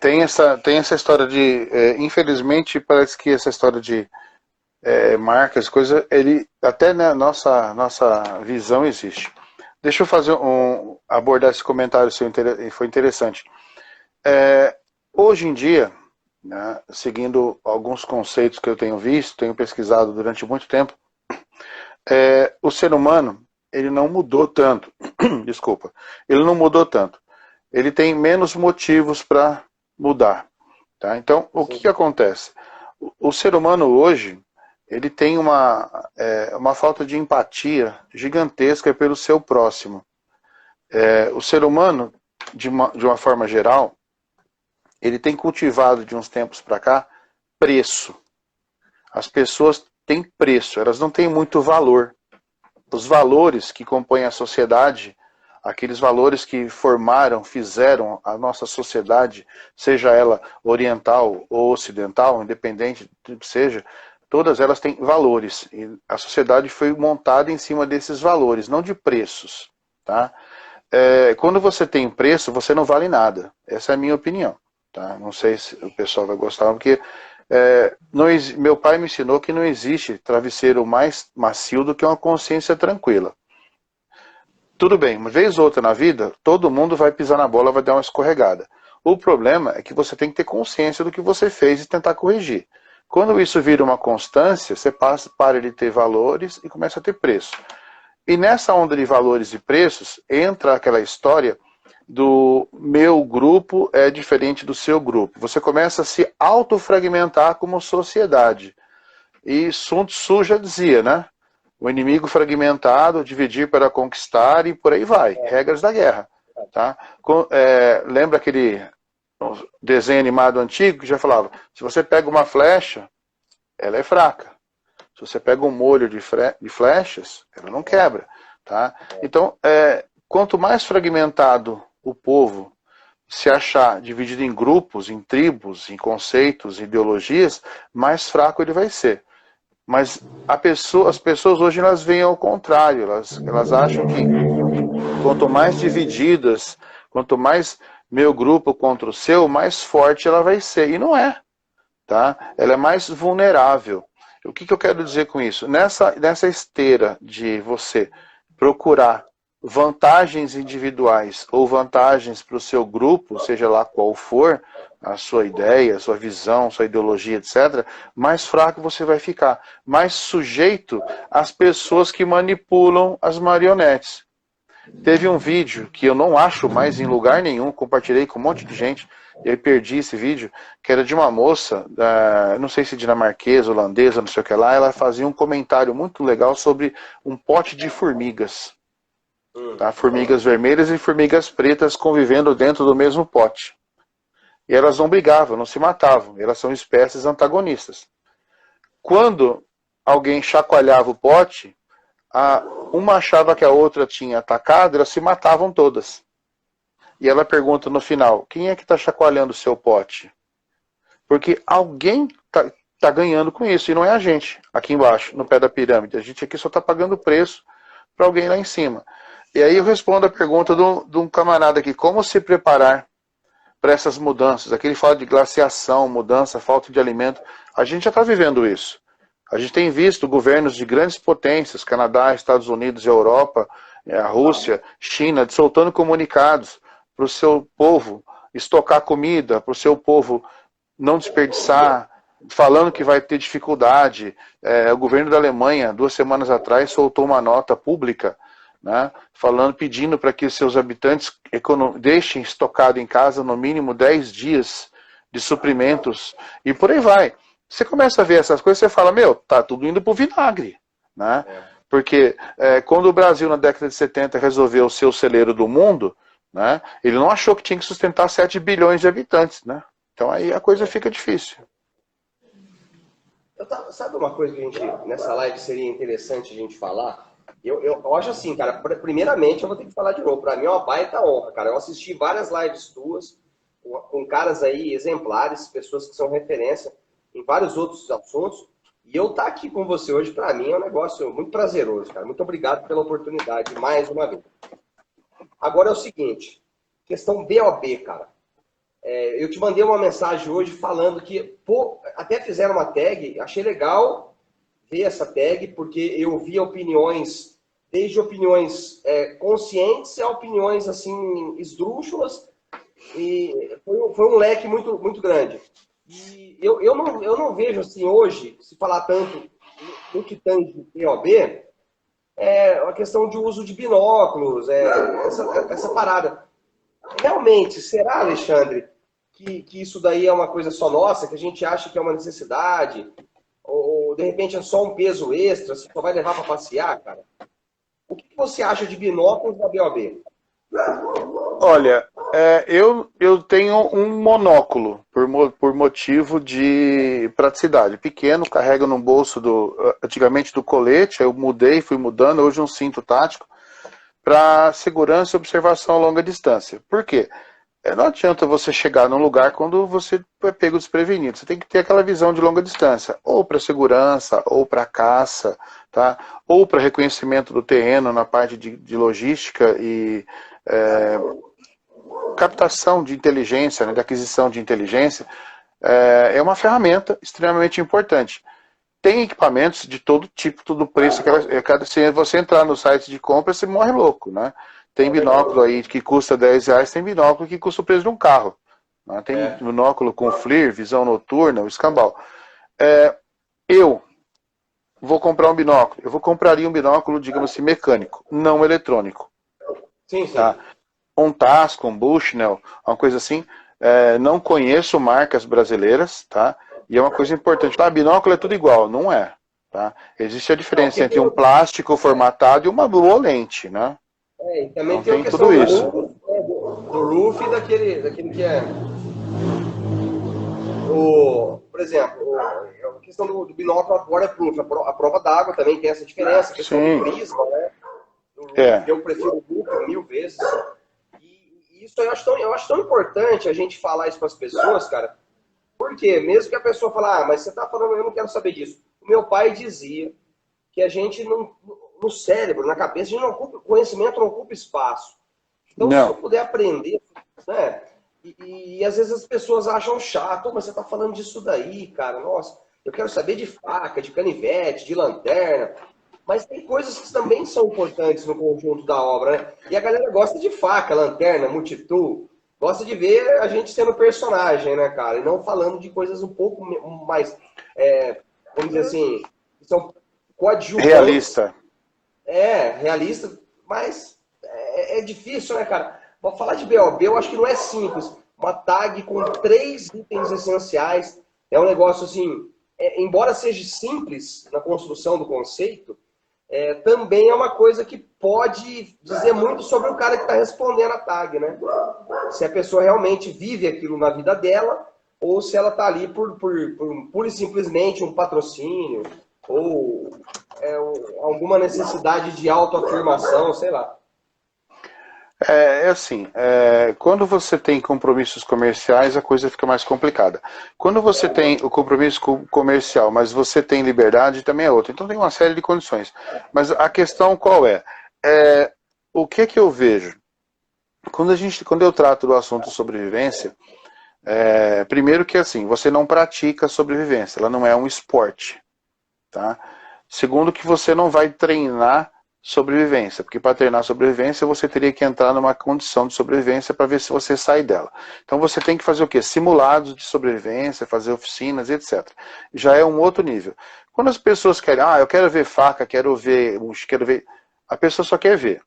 Tem essa história de, infelizmente, parece que essa história de marcas, coisa, ele até na nossa visão existe. Deixa eu abordar esse comentário seu, foi interessante. Hoje em dia, né, seguindo alguns conceitos que eu tenho visto, tenho pesquisado durante muito tempo, o ser humano, ele não mudou tanto. Desculpa. Ele não mudou tanto. Ele tem menos motivos para mudar. Tá? Então, o que acontece? O ser humano hoje, ele tem uma falta de empatia gigantesca pelo seu próximo. O ser humano, de uma forma geral, ele tem cultivado de uns tempos para cá preço. As pessoas têm preço, elas não têm muito valor. Os valores que compõem a sociedade, aqueles valores que formaram, fizeram a nossa sociedade, seja ela oriental ou ocidental, independente do que seja, todas elas têm valores. E a sociedade foi montada em cima desses valores, não de preços. Tá? Quando você tem preço, você não vale nada. Essa é a minha opinião. Tá? Não sei se o pessoal vai gostar, porque meu pai me ensinou que não existe travesseiro mais macio do que uma consciência tranquila. Tudo bem, uma vez ou outra na vida, todo mundo vai pisar na bola, vai dar uma escorregada. O problema é que você tem que ter consciência do que você fez e tentar corrigir. Quando isso vira uma constância, você para de ter valores e começa a ter preço. E nessa onda de valores e preços, entra aquela história do meu grupo é diferente do seu grupo. Você começa a se autofragmentar como sociedade. E Sun Tzu já dizia, né? O inimigo fragmentado, dividir para conquistar e por aí vai. Regras da guerra. Tá? Lembra aquele desenho animado antigo que já falava, se você pega uma flecha, ela é fraca. Se você pega um molho de flechas, ela não quebra. Tá? Então, quanto mais fragmentado o povo se achar dividido em grupos, em tribos, em conceitos, ideologias, mais fraco ele vai ser. Mas as pessoas hoje elas veem ao contrário, elas acham que quanto mais divididas, quanto mais meu grupo contra o seu, mais forte ela vai ser. E não é. Tá? Ela é mais vulnerável. O que eu quero dizer com isso? Nessa esteira de você procurar vantagens individuais ou vantagens para o seu grupo, seja lá qual for a sua ideia, a sua visão, sua ideologia, etc., mais fraco você vai ficar, mais sujeito às pessoas que manipulam as marionetes. Teve um vídeo que eu não acho mais em lugar nenhum, compartilhei com um monte de gente, e aí perdi esse vídeo, que era de uma moça, não sei se dinamarquesa, holandesa, não sei o que lá, ela fazia um comentário muito legal sobre um pote de formigas. Tá? Formigas vermelhas e formigas pretas convivendo dentro do mesmo pote. E elas não brigavam, não se matavam, elas são espécies antagonistas. Quando alguém chacoalhava o pote, uma achava que a outra tinha atacado, elas se matavam todas. E ela pergunta no final, quem é que está chacoalhando o seu pote? Porque alguém está ganhando com isso, e não é a gente, aqui embaixo, no pé da pirâmide. A gente aqui só está pagando preço para alguém lá em cima. E aí eu respondo a pergunta de um camarada aqui, como se preparar para essas mudanças? Aqui ele fala de glaciação, mudança, falta de alimento. A gente já está vivendo isso. A gente tem visto governos de grandes potências, Canadá, Estados Unidos, Europa, a Rússia, China, soltando comunicados para o seu povo estocar comida, para o seu povo não desperdiçar, falando que vai ter dificuldade. O governo da Alemanha, 2 semanas atrás, soltou uma nota pública, né, pedindo para que seus habitantes deixem estocado em casa no mínimo 10 dias de suprimentos, e por aí vai. Você começa a ver essas coisas, você fala, tá tudo indo pro vinagre, né? Porque quando o Brasil, na década de 70, resolveu ser o celeiro do mundo, né, ele não achou que tinha que sustentar 7 bilhões de habitantes, né? Então aí a coisa fica difícil.
Sabe uma coisa que nessa live seria interessante a gente falar? Eu acho assim, cara, primeiramente eu vou ter que falar de novo, pra mim é uma baita honra, cara. Eu assisti várias lives tuas, com caras aí exemplares, pessoas que são referência em vários outros assuntos, E eu estar aqui com você hoje, para mim, é um negócio muito prazeroso, cara. Muito obrigado pela oportunidade, mais uma vez. Agora é o seguinte, questão BOB, cara. Eu te mandei uma mensagem hoje falando que, pô, até fizeram uma tag, achei legal ver essa tag, porque eu vi opiniões, desde opiniões conscientes a opiniões, assim, esdrúxulas, e foi um leque muito, muito grande. E eu não vejo, assim, hoje, se falar tanto no que tange POB, a questão de uso de binóculos, essa parada. Realmente, será, Alexandre, que isso daí é uma coisa só nossa, que a gente acha que é uma necessidade, ou de repente é só um peso extra, você só vai levar para passear, cara? O que você acha de binóculos da BOB?
Olha, eu tenho um monóculo por motivo de praticidade. Pequeno, carrega no bolso antigamente do colete, aí eu mudei, fui mudando, hoje um cinto tático para segurança e observação a longa distância. Por quê? Não adianta você chegar num lugar quando você é pego desprevenido. Você tem que ter aquela visão de longa distância, ou para segurança, ou para caça, tá? Ou para reconhecimento do terreno na parte de logística e captação de inteligência, né, de aquisição de inteligência. É uma ferramenta extremamente importante. Tem equipamentos de todo tipo, todo preço. Se você entrar no site de compra, você morre louco, né? Tem binóculo aí que custa R$10, tem binóculo que custa o preço de um carro. Né? Tem binóculo com FLIR, visão noturna, o escambau. Eu vou comprar um binóculo. Eu compraria um binóculo, digamos assim, mecânico, não eletrônico.
Sim, sim.
Tá? Um Tasco, um Bushnell, uma coisa assim. Não conheço marcas brasileiras, tá? E é uma coisa importante. Tá, binóculo é tudo igual, não é. Tá? Existe a diferença entre um plástico formatado e uma boa lente, né?
E também
não
tem a
tem
questão
tudo isso.
do roof e daquele que é. Por exemplo, a questão do binóculo waterproof, a prova d'água também tem essa diferença, a questão
Sim.
do prisma, né? Do roof,
É.
eu prefiro o roof 1000 vezes. E isso eu acho tão importante a gente falar isso para as pessoas, cara, porque mesmo que a pessoa fale, mas você está falando, eu não quero saber disso. O meu pai dizia que a gente não, no cérebro, na cabeça, a gente não ocupa, o conhecimento não ocupa espaço. Então, se eu puder aprender, né? E às vezes as pessoas acham chato, mas você está falando disso daí, cara, nossa, eu quero saber de faca, de canivete, de lanterna, mas tem coisas que também são importantes no conjunto da obra, né? E a galera gosta de faca, lanterna, multitool, gosta de ver a gente sendo personagem, né, cara? E não falando de coisas um pouco mais, vamos dizer assim, que são coadjuvantes.
Realista.
Realista, mas é difícil, né, cara? Vou falar de BOB, eu acho que não é simples. Uma tag com 3 itens essenciais é um negócio assim, embora seja simples na construção do conceito, também é uma coisa que pode dizer muito sobre o cara que está respondendo a tag, né? Se a pessoa realmente vive aquilo na vida dela, ou se ela está ali por pura e simplesmente um patrocínio, ou alguma necessidade de autoafirmação, sei lá.
Assim, quando você tem compromissos comerciais, a coisa fica mais complicada. Quando você tem o compromisso comercial, mas você tem liberdade, também é outra. Então tem uma série de condições. Mas a questão qual é? O que eu vejo? Quando eu trato do assunto sobrevivência, primeiro que assim, você não pratica sobrevivência, ela não é um esporte. Tá? Segundo que você não vai treinar sobrevivência, porque para treinar sobrevivência você teria que entrar numa condição de sobrevivência para ver se você sai dela. Então você tem que fazer o quê? Simulados de sobrevivência, fazer oficinas, etc. Já é um outro nível. Quando as pessoas querem, eu quero ver faca, quero ver, a pessoa só quer ver.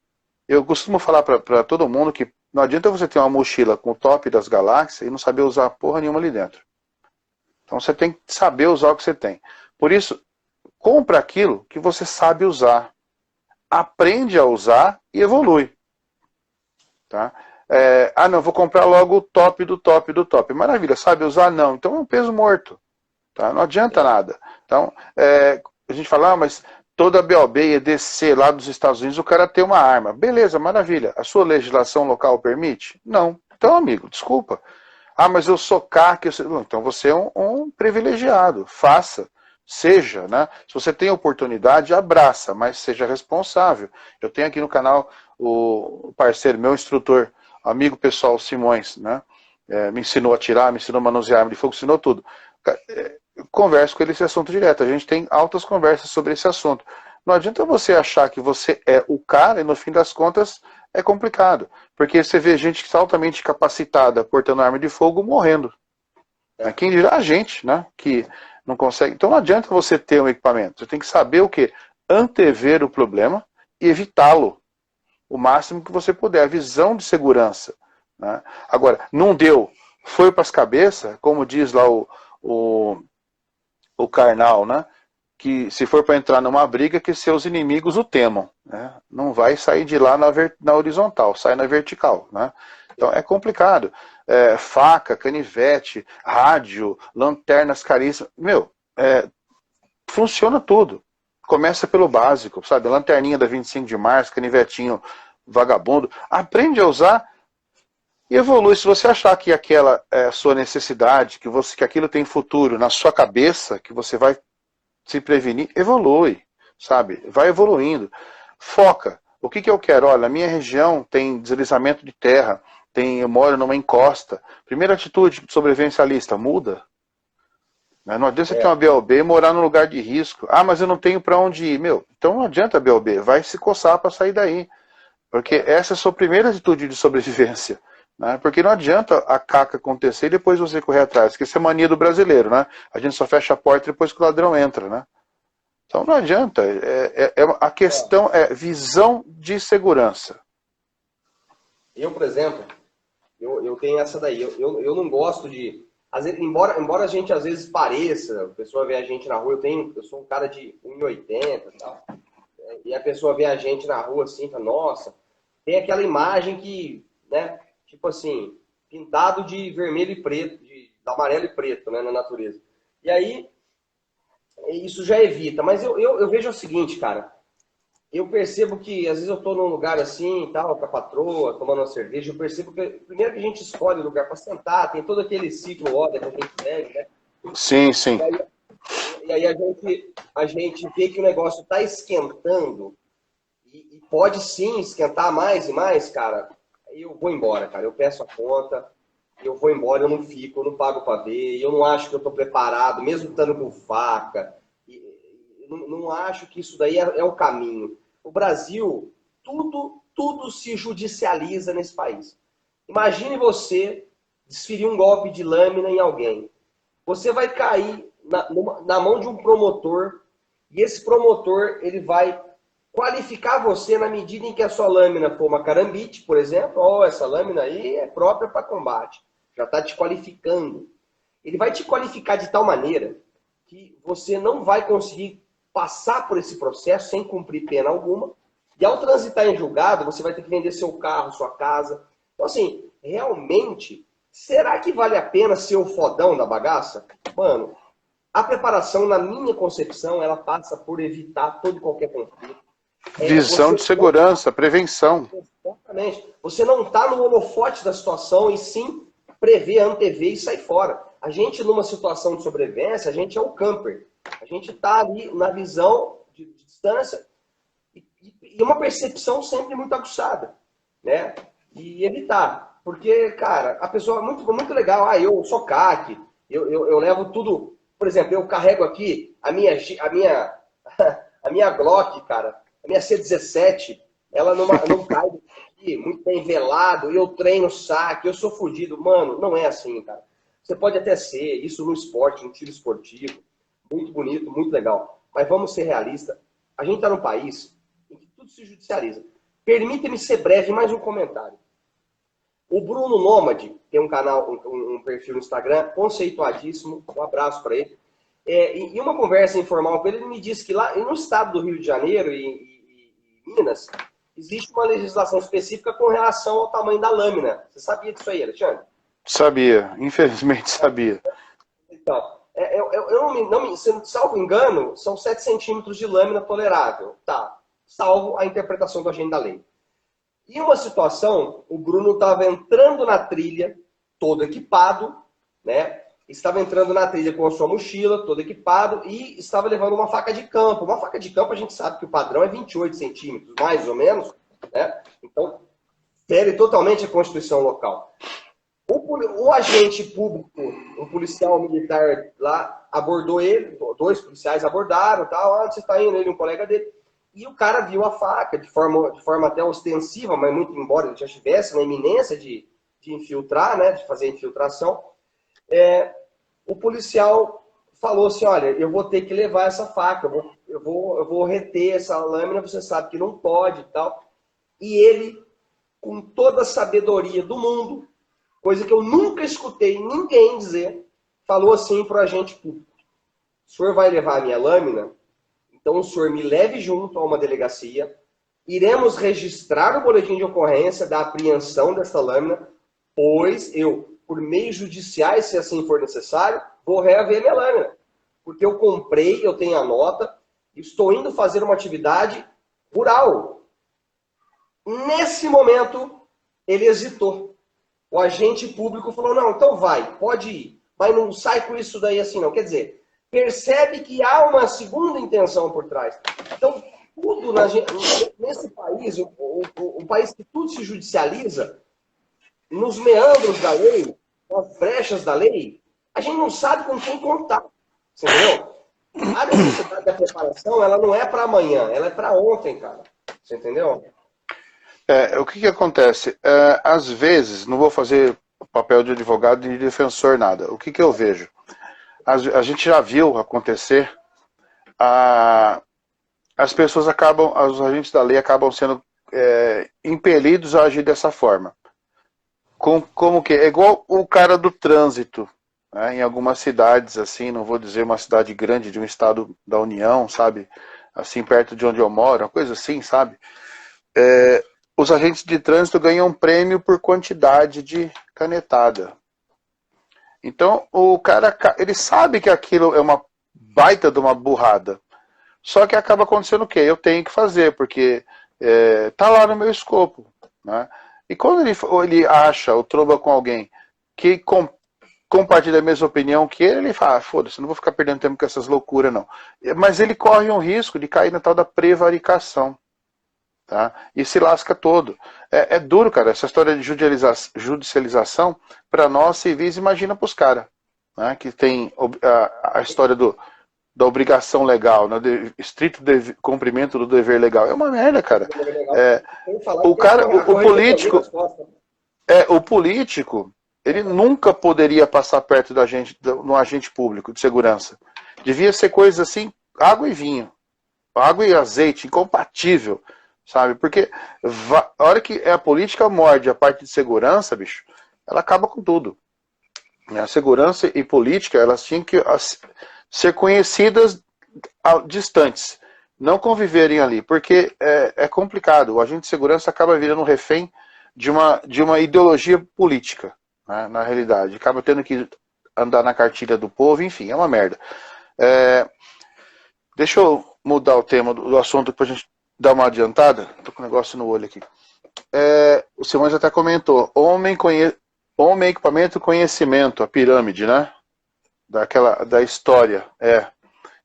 Eu costumo falar para todo mundo que não adianta você ter uma mochila com o top das galáxias e não saber usar porra nenhuma ali dentro. Então você tem que saber usar o que você tem. Por isso, compra aquilo que você sabe usar. Aprende a usar e evolui. Tá? Não, vou comprar logo o top do top do top. Maravilha, sabe usar? Não. Então é um peso morto. Tá? Não adianta nada. Então, a gente fala, mas toda a BOB e EDC lá dos Estados Unidos, o cara tem uma arma. Beleza, maravilha. A sua legislação local permite? Não. Então, amigo, desculpa. Mas eu sou CAC. Então você é um privilegiado. Faça. Seja, né? Se você tem oportunidade, abraça, mas seja responsável. Eu tenho aqui no canal o parceiro, meu instrutor, amigo pessoal Simões, né? Me ensinou a atirar, me ensinou a manusear arma de fogo, ensinou tudo. Eu converso com ele esse assunto direto. A gente tem altas conversas sobre esse assunto. Não adianta você achar que você é o cara e no fim das contas é complicado. Porque você vê gente que está altamente capacitada portando arma de fogo morrendo. Quem dirá a gente, né? Que não consegue. Então não adianta você ter um equipamento. Você tem que saber o quê? Antever o problema e evitá-lo o máximo que você puder. A visão de segurança. Né? Agora, não deu. Foi para as cabeças, como diz lá o Karnal, né? Que se for para entrar numa briga, que seus inimigos o temam. Né? Não vai sair de lá na horizontal, sai na vertical. Né? Então é complicado. Faca, canivete, rádio, lanternas caríssimas. Meu, funciona tudo. Começa pelo básico, sabe? Lanterninha da 25 de março, canivetinho vagabundo. Aprende a usar e evolui. Se você achar que aquela é a sua necessidade, que aquilo tem futuro na sua cabeça, que você vai se prevenir, evolui, sabe? Vai evoluindo. Foca. O que eu quero? Olha, a minha região tem deslizamento de terra, eu moro numa encosta. Primeira atitude sobrevivencialista, muda. Não adianta você ter uma BOB e morar num lugar de risco. Ah, mas eu não tenho para onde ir. Meu, então não adianta a BOB, vai se coçar para sair daí. Porque essa é a sua primeira atitude de sobrevivência. Né? Porque não adianta a caca acontecer e depois você correr atrás. Porque isso é mania do brasileiro, né? A gente só fecha a porta depois que o ladrão entra, né? Então não adianta. A questão é visão de segurança.
Eu, por exemplo, eu tenho essa daí. Eu não gosto de... Às vezes, embora a gente às vezes pareça, a pessoa vê a gente na rua, eu sou um cara de 1,80 e tal, e a pessoa vê a gente na rua assim, fala, nossa, tem aquela imagem que, né, tipo assim, pintado de vermelho e preto, de amarelo e preto, né, na natureza. E aí, isso já evita. Mas eu vejo o seguinte, cara, eu percebo que às vezes eu tô num lugar assim, tal, com a patroa, tomando uma cerveja, eu percebo que primeiro que a gente escolhe o lugar para sentar, tem todo aquele ciclo ordem que a gente segue, né?
Sim, sim.
E aí a gente vê que o negócio está esquentando e pode sim esquentar mais e mais, cara. Aí eu vou embora, cara. Eu peço a conta, eu vou embora, eu não fico, eu não pago para ver, eu não acho que eu estou preparado, mesmo estando com faca. Não acho que isso daí é o caminho. O Brasil, tudo se judicializa nesse país. Imagine você desferir um golpe de lâmina em alguém. Você vai cair na mão de um promotor e esse promotor ele vai qualificar você na medida em que a sua lâmina for uma carambite, por exemplo. Oh, essa lâmina aí é própria para combate. Já está te qualificando. Ele vai te qualificar de tal maneira que você não vai conseguir passar por esse processo sem cumprir pena alguma. E ao transitar em julgado, você vai ter que vender seu carro, sua casa. Então, assim, realmente, será que vale a pena ser o fodão da bagaça? Mano, a preparação, na minha concepção, ela passa por evitar todo e qualquer conflito.
Visão de segurança, prevenção.
Exatamente. Você não está no holofote da situação e sim prever, antever e sair fora. A gente, numa situação de sobrevivência, a gente é o camper. A gente está ali na visão de distância e uma percepção sempre muito aguçada, né? E evitar. Porque, cara, a pessoa é muito legal. Ah, eu sou CAC, eu levo tudo. Por exemplo, eu carrego aqui a minha Glock, cara, a minha C17, ela não cai aqui, muito bem velado, eu treino saque, eu sou fodido. Mano, não é assim, cara. Você pode até ser, isso no esporte, no tiro esportivo, muito bonito, muito legal. Mas vamos ser realistas. A gente está num país em que tudo se judicializa. Permita-me ser breve, mais um comentário. O Bruno Nômade tem um canal, um perfil no Instagram, conceituadíssimo, um abraço para ele. Em uma conversa informal com ele, ele me disse que lá no estado do Rio de Janeiro e Minas, existe uma legislação específica com relação ao tamanho da lâmina. Você sabia disso aí, Alexandre?
Sabia, infelizmente sabia.
Então, salvo engano, são 7 centímetros de lâmina tolerável. Tá, salvo a interpretação do agente da lei. E uma situação, o Bruno estava entrando na trilha, todo equipado, né? estava entrando na trilha com a sua mochila, todo equipado, e estava levando uma faca de campo. Uma faca de campo, a gente sabe que o padrão é 28 centímetros, mais ou menos, né? Então, fere totalmente a Constituição local. O agente público, um policial militar lá, abordou ele, 2 policiais abordaram, tal, onde você está indo? Ele e um colega dele. E o cara viu a faca de forma até ostensiva, mas muito embora ele já estivesse na iminência de infiltrar, né, de fazer infiltração. O policial falou assim, olha, eu vou ter que levar essa faca, eu vou reter essa lâmina, você sabe que não pode e tal. E ele, com toda a sabedoria do mundo, coisa que eu nunca escutei ninguém dizer, falou assim para o agente público: o senhor vai levar a minha lâmina? Então o senhor me leve junto a uma delegacia, iremos registrar o boletim de ocorrência da apreensão dessa lâmina, pois eu, por meios judiciais, se assim for necessário, vou reaver minha lâmina. Porque eu comprei, eu tenho a nota, estou indo fazer uma atividade rural. Nesse momento, ele hesitou. O agente público falou, não, então vai, pode ir. Mas não sai com isso daí assim não. Quer dizer, percebe que há uma segunda intenção por trás. Então, tudo nesse país, um país que tudo se judicializa, nos meandros da lei, nas brechas da lei, a gente não sabe com quem contar. Você entendeu? A necessidade da preparação, ela não é para amanhã, ela é para ontem, cara. Você entendeu?
O que acontece? Às vezes, não vou fazer papel de advogado e de defensor, nada. O que eu vejo? A gente já viu acontecer, as pessoas acabam, os agentes da lei acabam sendo impelidos a agir dessa forma. Como que? É igual o cara do trânsito, né? Em algumas cidades, assim, não vou dizer uma cidade grande de um estado da União, sabe? Assim, perto de onde eu moro, uma coisa assim, sabe? Os agentes de trânsito ganham um prêmio por quantidade de canetada. Então, o cara, ele sabe que aquilo é uma baita de uma burrada. Só que acaba acontecendo o quê? Eu tenho que fazer, porque tá lá no meu escopo, né? E quando ele acha ou tromba com alguém que compartilha a mesma opinião que ele fala, foda-se, não vou ficar perdendo tempo com essas loucuras, não. Mas ele corre um risco de cair na tal da prevaricação. Tá? E se lasca todo. É duro, cara, essa história de judicialização, para nós civis, imagina para os caras, né? Que tem a história da obrigação legal, né? Estrito cumprimento do dever legal. É uma merda, cara. O político, ele nunca poderia passar perto da gente, no agente público de segurança. Devia ser coisa assim, água e vinho, água e azeite, incompatível. Sabe? Porque a hora que a política morde a parte de segurança, bicho, ela acaba com tudo. A segurança e política, elas tinham que ser conhecidas distantes, não conviverem ali, porque é complicado. O agente de segurança acaba virando um refém de uma ideologia política, né, na realidade. Acaba tendo que andar na cartilha do povo, enfim, é uma merda. Deixa eu mudar o tema do assunto para a gente dar uma adiantada. Tô com um negócio no olho aqui. O Simões até comentou, homem, equipamento, conhecimento, a pirâmide, né? Da história.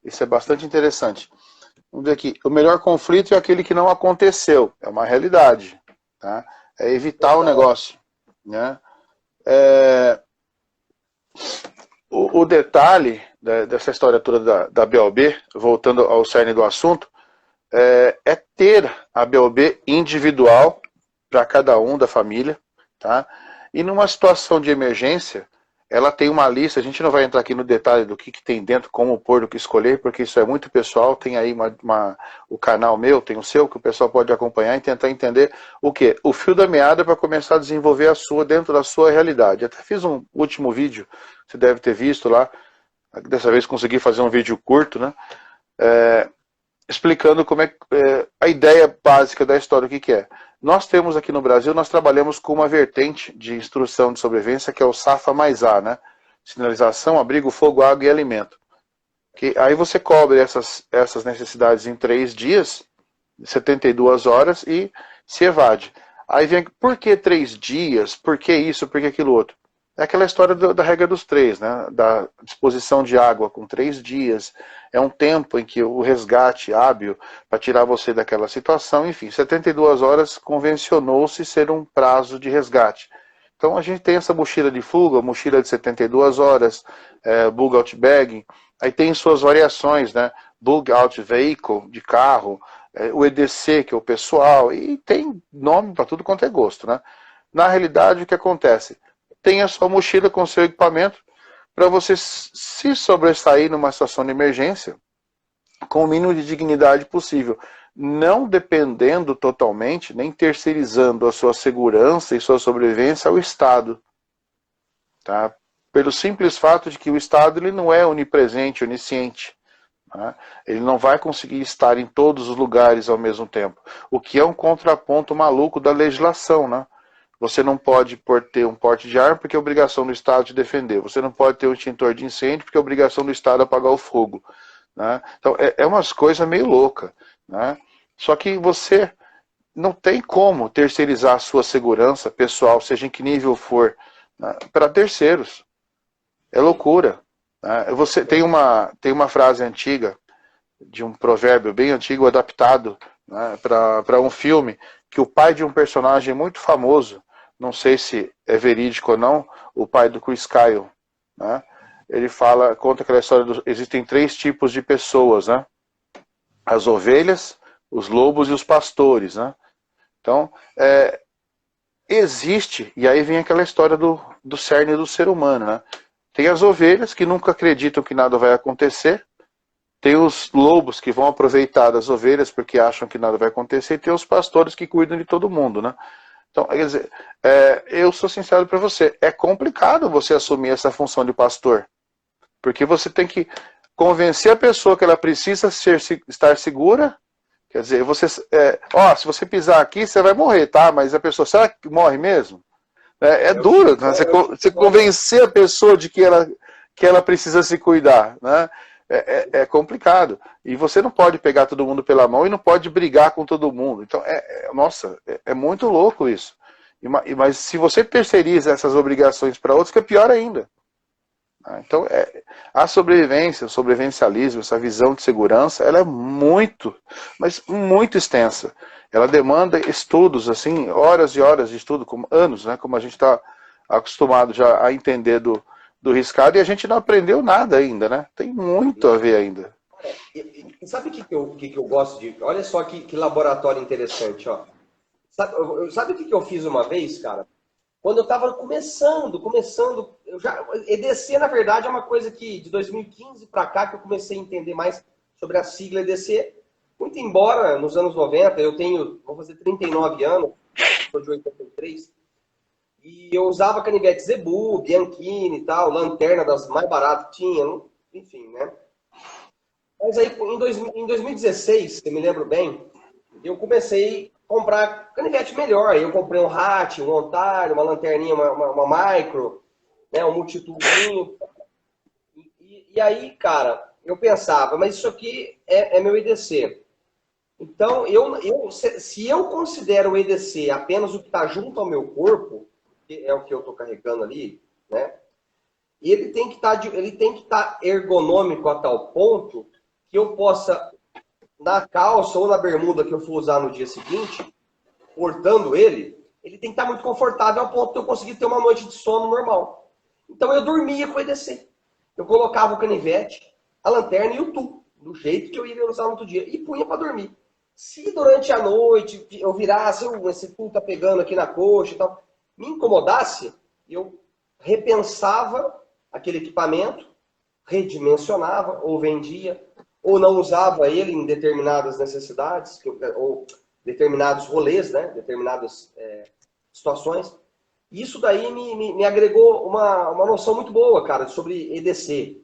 Isso é bastante interessante. Vamos ver aqui. O melhor conflito é aquele que não aconteceu. É uma realidade. Tá? É evitar o negócio. Né? O detalhe dessa história toda da BOB, voltando ao cerne do assunto, é ter a BOB individual para cada um da família, tá? E numa situação de emergência, ela tem uma lista, a gente não vai entrar aqui no detalhe do que tem dentro, como pôr, do que escolher, porque isso é muito pessoal, tem aí o canal meu, tem o seu, que o pessoal pode acompanhar e tentar entender o quê? O fio da meada para começar a desenvolver a sua, dentro da sua realidade. Até fiz um último vídeo, você deve ter visto lá, dessa vez consegui fazer um vídeo curto, né? Explicando como a ideia básica da história, o que é. Nós temos aqui no Brasil, nós trabalhamos com uma vertente de instrução de sobrevivência, que é o SAFA mais A, né? Sinalização, abrigo, fogo, água e alimento. Aí você cobre essas necessidades em 3 dias, 72 horas, e se evade. Aí vem, por que 3 dias? Por que isso? Por que aquilo outro? É aquela história da regra dos três, né? Da disposição de água com 3 dias. É um tempo em que o resgate hábil para tirar você daquela situação. Enfim, 72 horas convencionou-se ser um prazo de resgate. Então a gente tem essa mochila de fuga, mochila de 72 horas, bug out bagging. Aí tem suas variações, né? Bug out vehicle, de carro, o EDC, que é o pessoal, e tem nome para tudo quanto é gosto, né? Na realidade, o que acontece? Tem a sua mochila com seu equipamento para você se sobressair numa situação de emergência com o mínimo de dignidade possível, não dependendo totalmente, nem terceirizando a sua segurança e sua sobrevivência ao Estado. Tá? Pelo simples fato de que o Estado ele não é onipresente, onisciente. Né? Ele não vai conseguir estar em todos os lugares ao mesmo tempo, o que é um contraponto maluco da legislação, né? Você não pode ter um porte de arma porque é obrigação do Estado te defender. Você não pode ter um extintor de incêndio porque é obrigação do Estado apagar o fogo. Né? Então, é umas coisas meio loucas. Né? Só que você não tem como terceirizar a sua segurança pessoal, seja em que nível for, né, para terceiros. É loucura. Né? Você tem uma frase antiga, de um provérbio bem antigo, adaptado, né, para um filme, que o pai de um personagem muito famoso, não sei se é verídico ou não, o pai do Chris Kyle, né, ele conta aquela história existem 3 tipos de pessoas, né, as ovelhas, os lobos e os pastores, né. Então, existe, e aí vem aquela história do cerne do ser humano, né. Tem as ovelhas que nunca acreditam que nada vai acontecer, tem os lobos que vão aproveitar das ovelhas porque acham que nada vai acontecer, e tem os pastores que cuidam de todo mundo, né? Então, quer dizer, eu sou sincero para você, é complicado você assumir essa função de pastor, porque você tem que convencer a pessoa que ela precisa estar segura, quer dizer, se você pisar aqui, você vai morrer, tá? Mas a pessoa, será que morre mesmo? É duro, né? Você convencer a pessoa de que ela precisa se cuidar, né? É complicado. E você não pode pegar todo mundo pela mão e não pode brigar com todo mundo. Então, nossa, é muito louco isso. Mas se você terceiriza essas obrigações para outros, que é pior ainda. Então, a sobrevivência, o sobrevivencialismo, essa visão de segurança, ela é muito, mas muito extensa. Ela demanda estudos, assim, horas e horas de estudo, anos, né, como a gente está acostumado já a entender do riscado, e a gente não aprendeu nada ainda, né? Tem muito a ver ainda.
Sabe o que eu gosto de... Olha só que laboratório interessante, ó. Sabe o que eu fiz uma vez, cara? Quando eu estava começando, EDC, na verdade, é uma coisa que de 2015 para cá que eu comecei a entender mais sobre a sigla EDC. Muito embora nos anos 90, vou fazer 39 anos, sou de 83, e eu usava canivete Zebu, Bianchini e tal, lanterna das mais baratas que tinha, enfim, né? Mas aí em 2016, eu me lembro bem, eu comecei a comprar canivete melhor. Eu comprei um Hat, um Ontário, uma lanterninha, uma micro, né, um multitubinho. E aí, cara, eu pensava, mas isso aqui é meu EDC. Então, se eu considero o EDC apenas o que está junto ao meu corpo, que é o que eu estou carregando ali, né? Ele tem que estar ergonômico a tal ponto que eu possa, na calça ou na bermuda que eu for usar no dia seguinte, portando ele tem que estar muito confortável ao ponto de eu conseguir ter uma noite de sono normal. Então eu dormia com o EDC. Eu colocava o canivete, a lanterna e o tu, do jeito que eu iria usar no outro dia, e punha para dormir. Se durante a noite eu virasse, esse tu tá pegando aqui na coxa e tal, me incomodasse, eu repensava aquele equipamento, redimensionava ou vendia, ou não usava ele em determinadas necessidades, ou determinados rolês, né? Determinadas situações. Isso daí me agregou uma noção muito boa, cara, sobre EDC,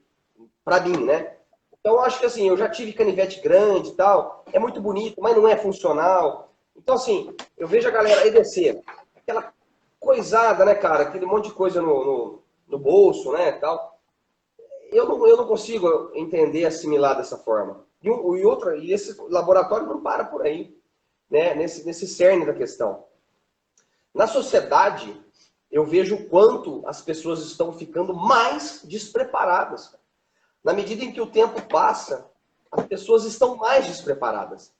para mim, né? Então, eu acho que assim, eu já tive canivete grande e tal, é muito bonito, mas não é funcional. Então, assim, eu vejo a galera EDC, aquela coisada, né, cara? Aquele monte de coisa no bolso, né, tal. Eu não consigo entender, assimilar dessa forma. E esse laboratório não para por aí, né? Nesse cerne da questão. Na sociedade, eu vejo o quanto as pessoas estão ficando mais despreparadas. Na medida em que o tempo passa, as pessoas estão mais despreparadas.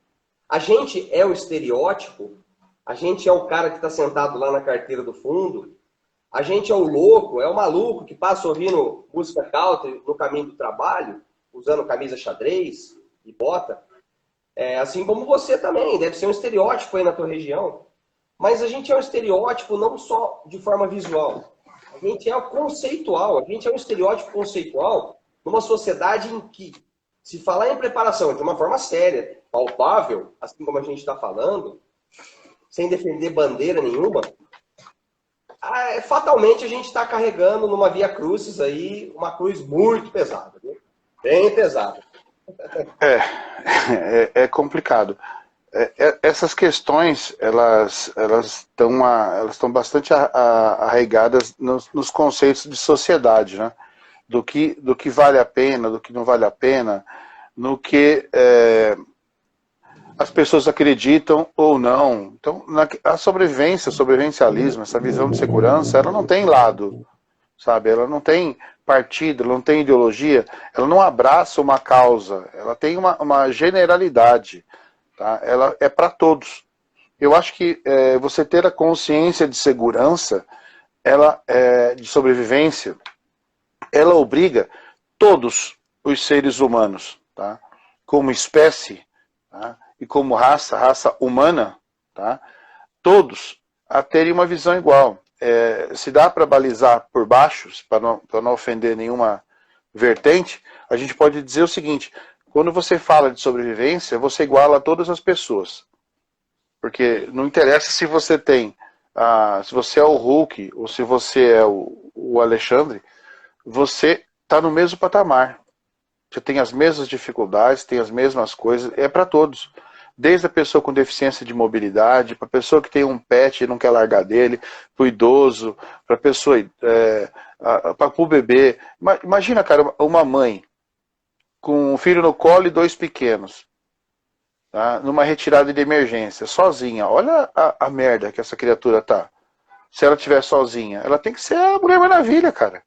A gente é o estereótipo, a gente é o cara que está sentado lá na carteira do fundo, a gente é o louco, é o maluco que passa ouvindo música country no caminho do trabalho, usando camisa xadrez e bota. Assim como você também, deve ser um estereótipo aí na tua região. Mas a gente é um estereótipo não só de forma visual. A gente é conceitual, a gente é um estereótipo conceitual numa sociedade em que, se falar em preparação de uma forma séria, palpável, assim como a gente está falando, sem defender bandeira nenhuma, fatalmente a gente está carregando numa via crucis aí, uma cruz muito pesada, viu? Bem pesada.
É complicado. Essas questões, elas estão bastante arraigadas nos conceitos de sociedade, né? Do que vale a pena, do que não vale a pena, no que as pessoas acreditam ou não. Então, a sobrevivência, o sobrevivencialismo, essa visão de segurança, ela não tem lado, sabe? Ela não tem partido, ela não tem ideologia, ela não abraça uma causa, ela tem uma generalidade, tá? Ela é para todos. Eu acho que você ter a consciência de segurança, de sobrevivência, ela obriga todos os seres humanos, tá? Como espécie, tá? E como raça humana, tá? Todos a terem uma visão igual. Se dá para balizar por baixo, para não ofender nenhuma vertente, a gente pode dizer o seguinte: quando você fala de sobrevivência, você iguala a todas as pessoas. Porque não interessa se você se você é o Hulk ou se você é o Alexandre, você está no mesmo patamar. Você tem as mesmas dificuldades, tem as mesmas coisas, é para todos. Desde a pessoa com deficiência de mobilidade, para a pessoa que tem um pet e não quer largar dele, para o idoso, para a pessoa, para o bebê. Imagina, cara, uma mãe com um filho no colo e 2 pequenos, tá? Numa retirada de emergência, sozinha. Olha a merda que essa criatura tá. Se ela estiver sozinha, ela tem que ser a Mulher Maravilha, cara.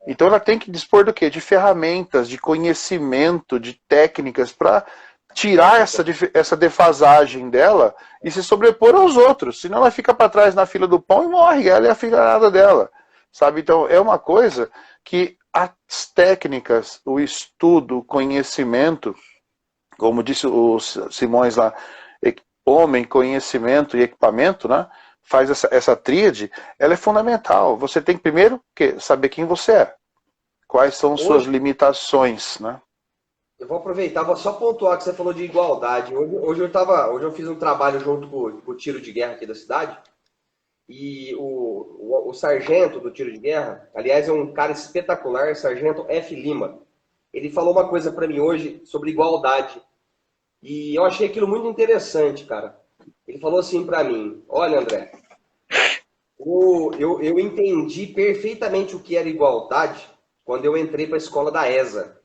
Então ela tem que dispor do quê? De ferramentas, de conhecimento, de técnicas para tirar essa defasagem dela e se sobrepor aos outros. Senão ela fica para trás na fila do pão e morre, ela é a filharada dela. Sabe? Então é uma coisa que as técnicas, o estudo, o conhecimento, como disse o Simões lá, homem, conhecimento e equipamento, né? Faz essa tríade, ela é fundamental. Você tem que primeiro saber quem você é. Quais são suas limitações, né?
Eu vou aproveitar, vou só pontuar que você falou de igualdade. Hoje eu fiz um trabalho junto com o tiro de guerra aqui da cidade. E o sargento do tiro de guerra, aliás, é um cara espetacular, sargento F. Lima. Ele falou uma coisa para mim hoje sobre igualdade. E eu achei aquilo muito interessante, cara. Ele falou assim para mim: olha, André, eu entendi perfeitamente o que era igualdade quando eu entrei para a escola da ESA.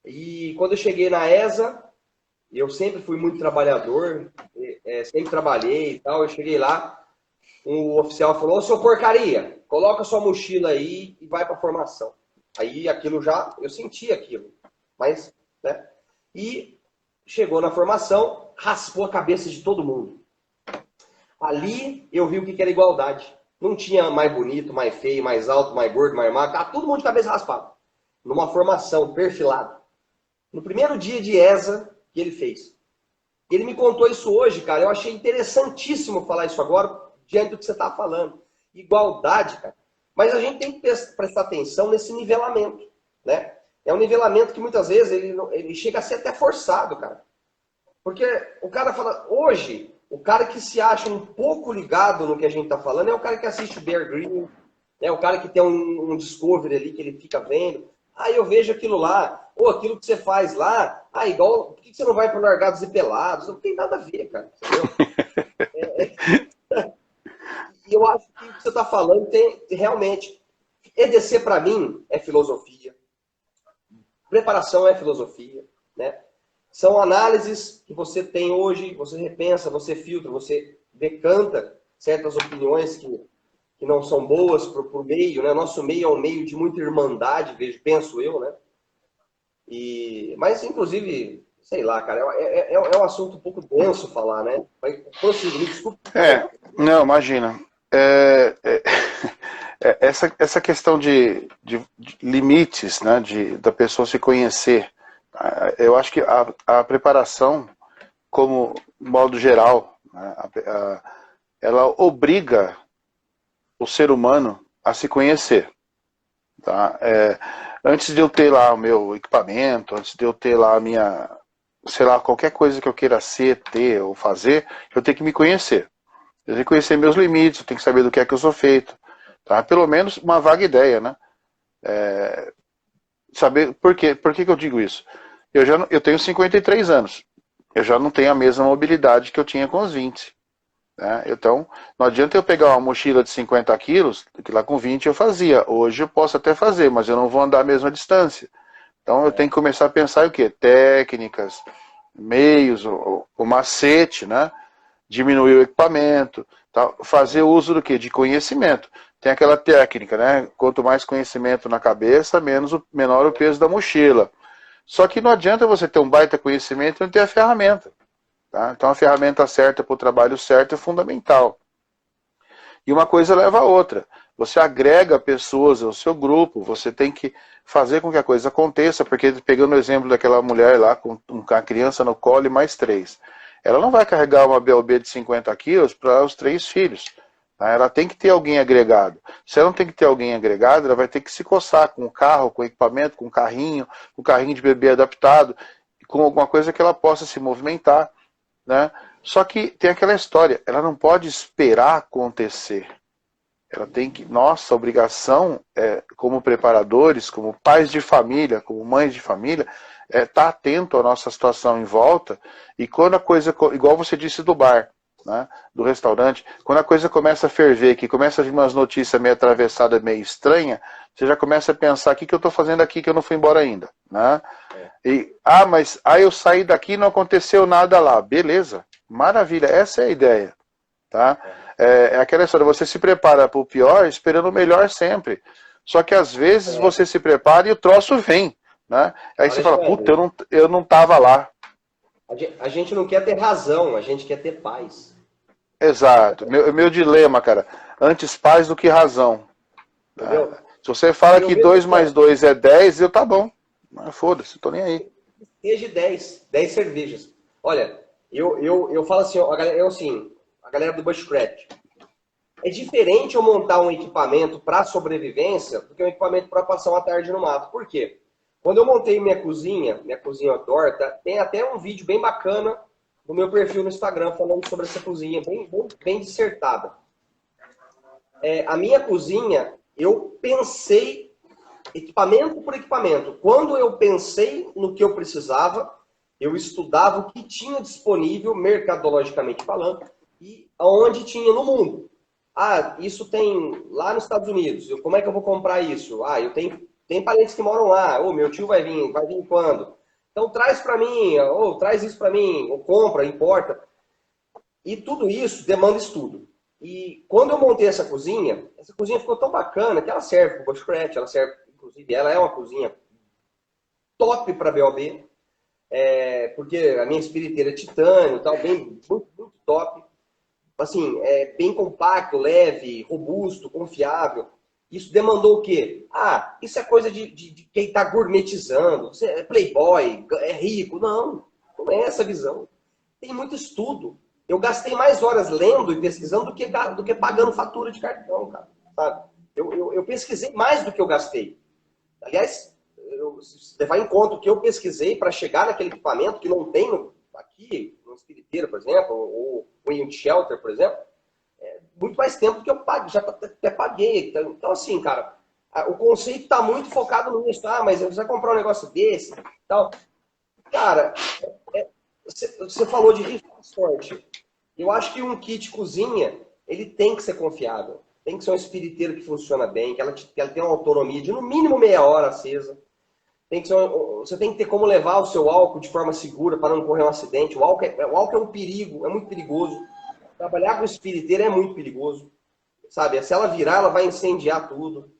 E quando eu cheguei na ESA, eu sempre fui muito trabalhador, sempre trabalhei e tal. Eu cheguei lá, um oficial falou: ô, seu porcaria, coloca sua mochila aí e vai para a formação. Aí aquilo eu senti aquilo. Mas, né? E chegou na formação, raspou a cabeça de todo mundo. Ali eu vi o que era igualdade. Não tinha mais bonito, mais feio, mais alto, mais gordo, mais magro. Tá todo mundo de cabeça raspada. Numa formação perfilada. No primeiro dia de ESA que ele fez. Ele me contou isso hoje, cara. Eu achei interessantíssimo falar isso agora, diante do que você está falando. Igualdade, cara. Mas a gente tem que prestar atenção nesse nivelamento, né? É um nivelamento que muitas vezes ele chega a ser até forçado, cara. Porque o cara fala, hoje, o cara que se acha um pouco ligado no que a gente está falando é o cara que assiste Bear Grylls, é o cara que tem um Discovery ali que ele fica vendo. Aí eu vejo aquilo lá, ou aquilo que você faz lá, igual, por que você não vai para Largados e Pelados? Não tem nada a ver, cara. E eu acho que o que você está falando tem realmente. EDC para mim é filosofia. Preparação é filosofia, né? São análises que você tem hoje, você repensa, você filtra, você decanta certas opiniões que que não são boas para o meio, né? Nosso meio é um meio de muita irmandade, penso eu, né? Mas, inclusive, sei lá, cara, é um assunto um pouco denso falar, né? Mas, prossigo, me desculpe.
Não, imagina. É, é, essa questão de limites, né, da pessoa se conhecer, eu acho que a preparação, como modo geral, né, ela obriga o ser humano a se conhecer. Tá? Antes de eu ter lá o meu equipamento, antes de eu ter lá a minha, sei lá, qualquer coisa que eu queira ser, ter ou fazer, eu tenho que me conhecer. Eu tenho que conhecer meus limites, eu tenho que saber do que é que eu sou feito. Tá? Pelo menos uma vaga ideia, né? Saber por quê? Por que eu digo isso? Eu tenho 53 anos. Eu já não tenho a mesma mobilidade que eu tinha com os 20. Né? Então, não adianta eu pegar uma mochila de 50 quilos, que lá com 20 eu fazia. Hoje eu posso até fazer, mas eu não vou andar a mesma distância. Então eu tenho que começar a pensar em o quê? Técnicas, meios, o macete, né? Diminuir o equipamento, tá? Fazer uso do quê? De conhecimento. Tem aquela técnica, né? Quanto mais conhecimento na cabeça, menor o peso da mochila. Só que não adianta você ter um baita conhecimento e não ter a ferramenta. Tá? Então a ferramenta certa para o trabalho certo é fundamental. E uma coisa leva a outra. Você agrega pessoas ao seu grupo, você tem que fazer com que a coisa aconteça, porque pegando o exemplo daquela mulher lá com a criança no colo e mais 3. Ela não vai carregar uma BOB de 50 quilos para os 3 filhos. Tá? Ela tem que ter alguém agregado. Se ela não tem que ter alguém agregado, ela vai ter que se coçar com o carro, com o equipamento, com o carrinho de bebê adaptado, com alguma coisa que ela possa se movimentar. Né? Só que tem aquela história, ela não pode esperar acontecer. Ela tem que, nossa obrigação, como preparadores, como pais de família, como mães de família, estar atento à nossa situação em volta. E quando a coisa, igual você disse do bar, né, do restaurante, quando a coisa começa a ferver, que começa a vir umas notícias meio atravessadas, meio estranha, você já começa a pensar, o que eu estou fazendo aqui que eu não fui embora ainda? Né? Mas eu saí daqui e não aconteceu nada lá. Beleza, maravilha, essa é a ideia. Tá? É aquela história, você se prepara para o pior esperando o melhor sempre. Só que às vezes você se prepara e o troço vem. Né? Aí você fala, puta, eu não estava lá.
A gente não quer ter razão, a gente quer ter paz.
Exato. Meu dilema, cara. Antes paz do que razão. Tá? Se você fala que 2 mais 2 é 10, eu tá bom. Foda-se, tô nem aí.
Seja 10 cervejas. Olha, eu falo assim, a galera do Bushcraft. É diferente eu montar um equipamento para sobrevivência do que um equipamento para passar uma tarde no mato. Por quê? Quando eu montei minha cozinha torta, tem até um vídeo bem bacana no meu perfil no Instagram falando sobre essa cozinha, bem dissertada. A minha cozinha, eu pensei equipamento por equipamento. Quando eu pensei no que eu precisava, eu estudava o que tinha disponível, mercadologicamente falando, e aonde tinha no mundo. Isso tem lá nos Estados Unidos. Como é que eu vou comprar isso? Eu tenho parentes que moram lá. Meu tio vai vir quando? Então traz para mim, traz isso para mim, ou compra, importa. E tudo isso demanda estudo. E quando eu montei essa cozinha ficou tão bacana que ela serve para o bushcraft, inclusive, ela é uma cozinha top para BOB, porque a minha espiriteira é titânio, tal, muito top. Assim, bem compacto, leve, robusto, confiável. Isso demandou o quê? Isso é coisa de quem está gourmetizando, você é playboy, é rico. Não é essa a visão. Tem muito estudo. Eu gastei mais horas lendo e pesquisando do que pagando fatura de cartão, cara. Sabe? Eu pesquisei mais do que eu gastei. Aliás, se levar em conta o que eu pesquisei para chegar naquele equipamento que não tem aqui, no Espiriteiro, por exemplo, ou em Shelter, por exemplo, muito mais tempo do que eu paguei, já até paguei. Então, assim, cara, o conceito está muito focado nisso. Mas você vai comprar um negócio desse tal. Cara, você falou de rifle sorte. Eu acho que um kit cozinha, ele tem que ser confiável. Tem que ser um espiriteiro que funciona bem, que ela tenha uma autonomia de no mínimo meia hora acesa. Você tem que ter como levar o seu álcool de forma segura para não correr um acidente. O álcool é um perigo, é muito perigoso. Trabalhar com espiriteiro é muito perigoso. sabe? Se ela virar, ela vai incendiar tudo.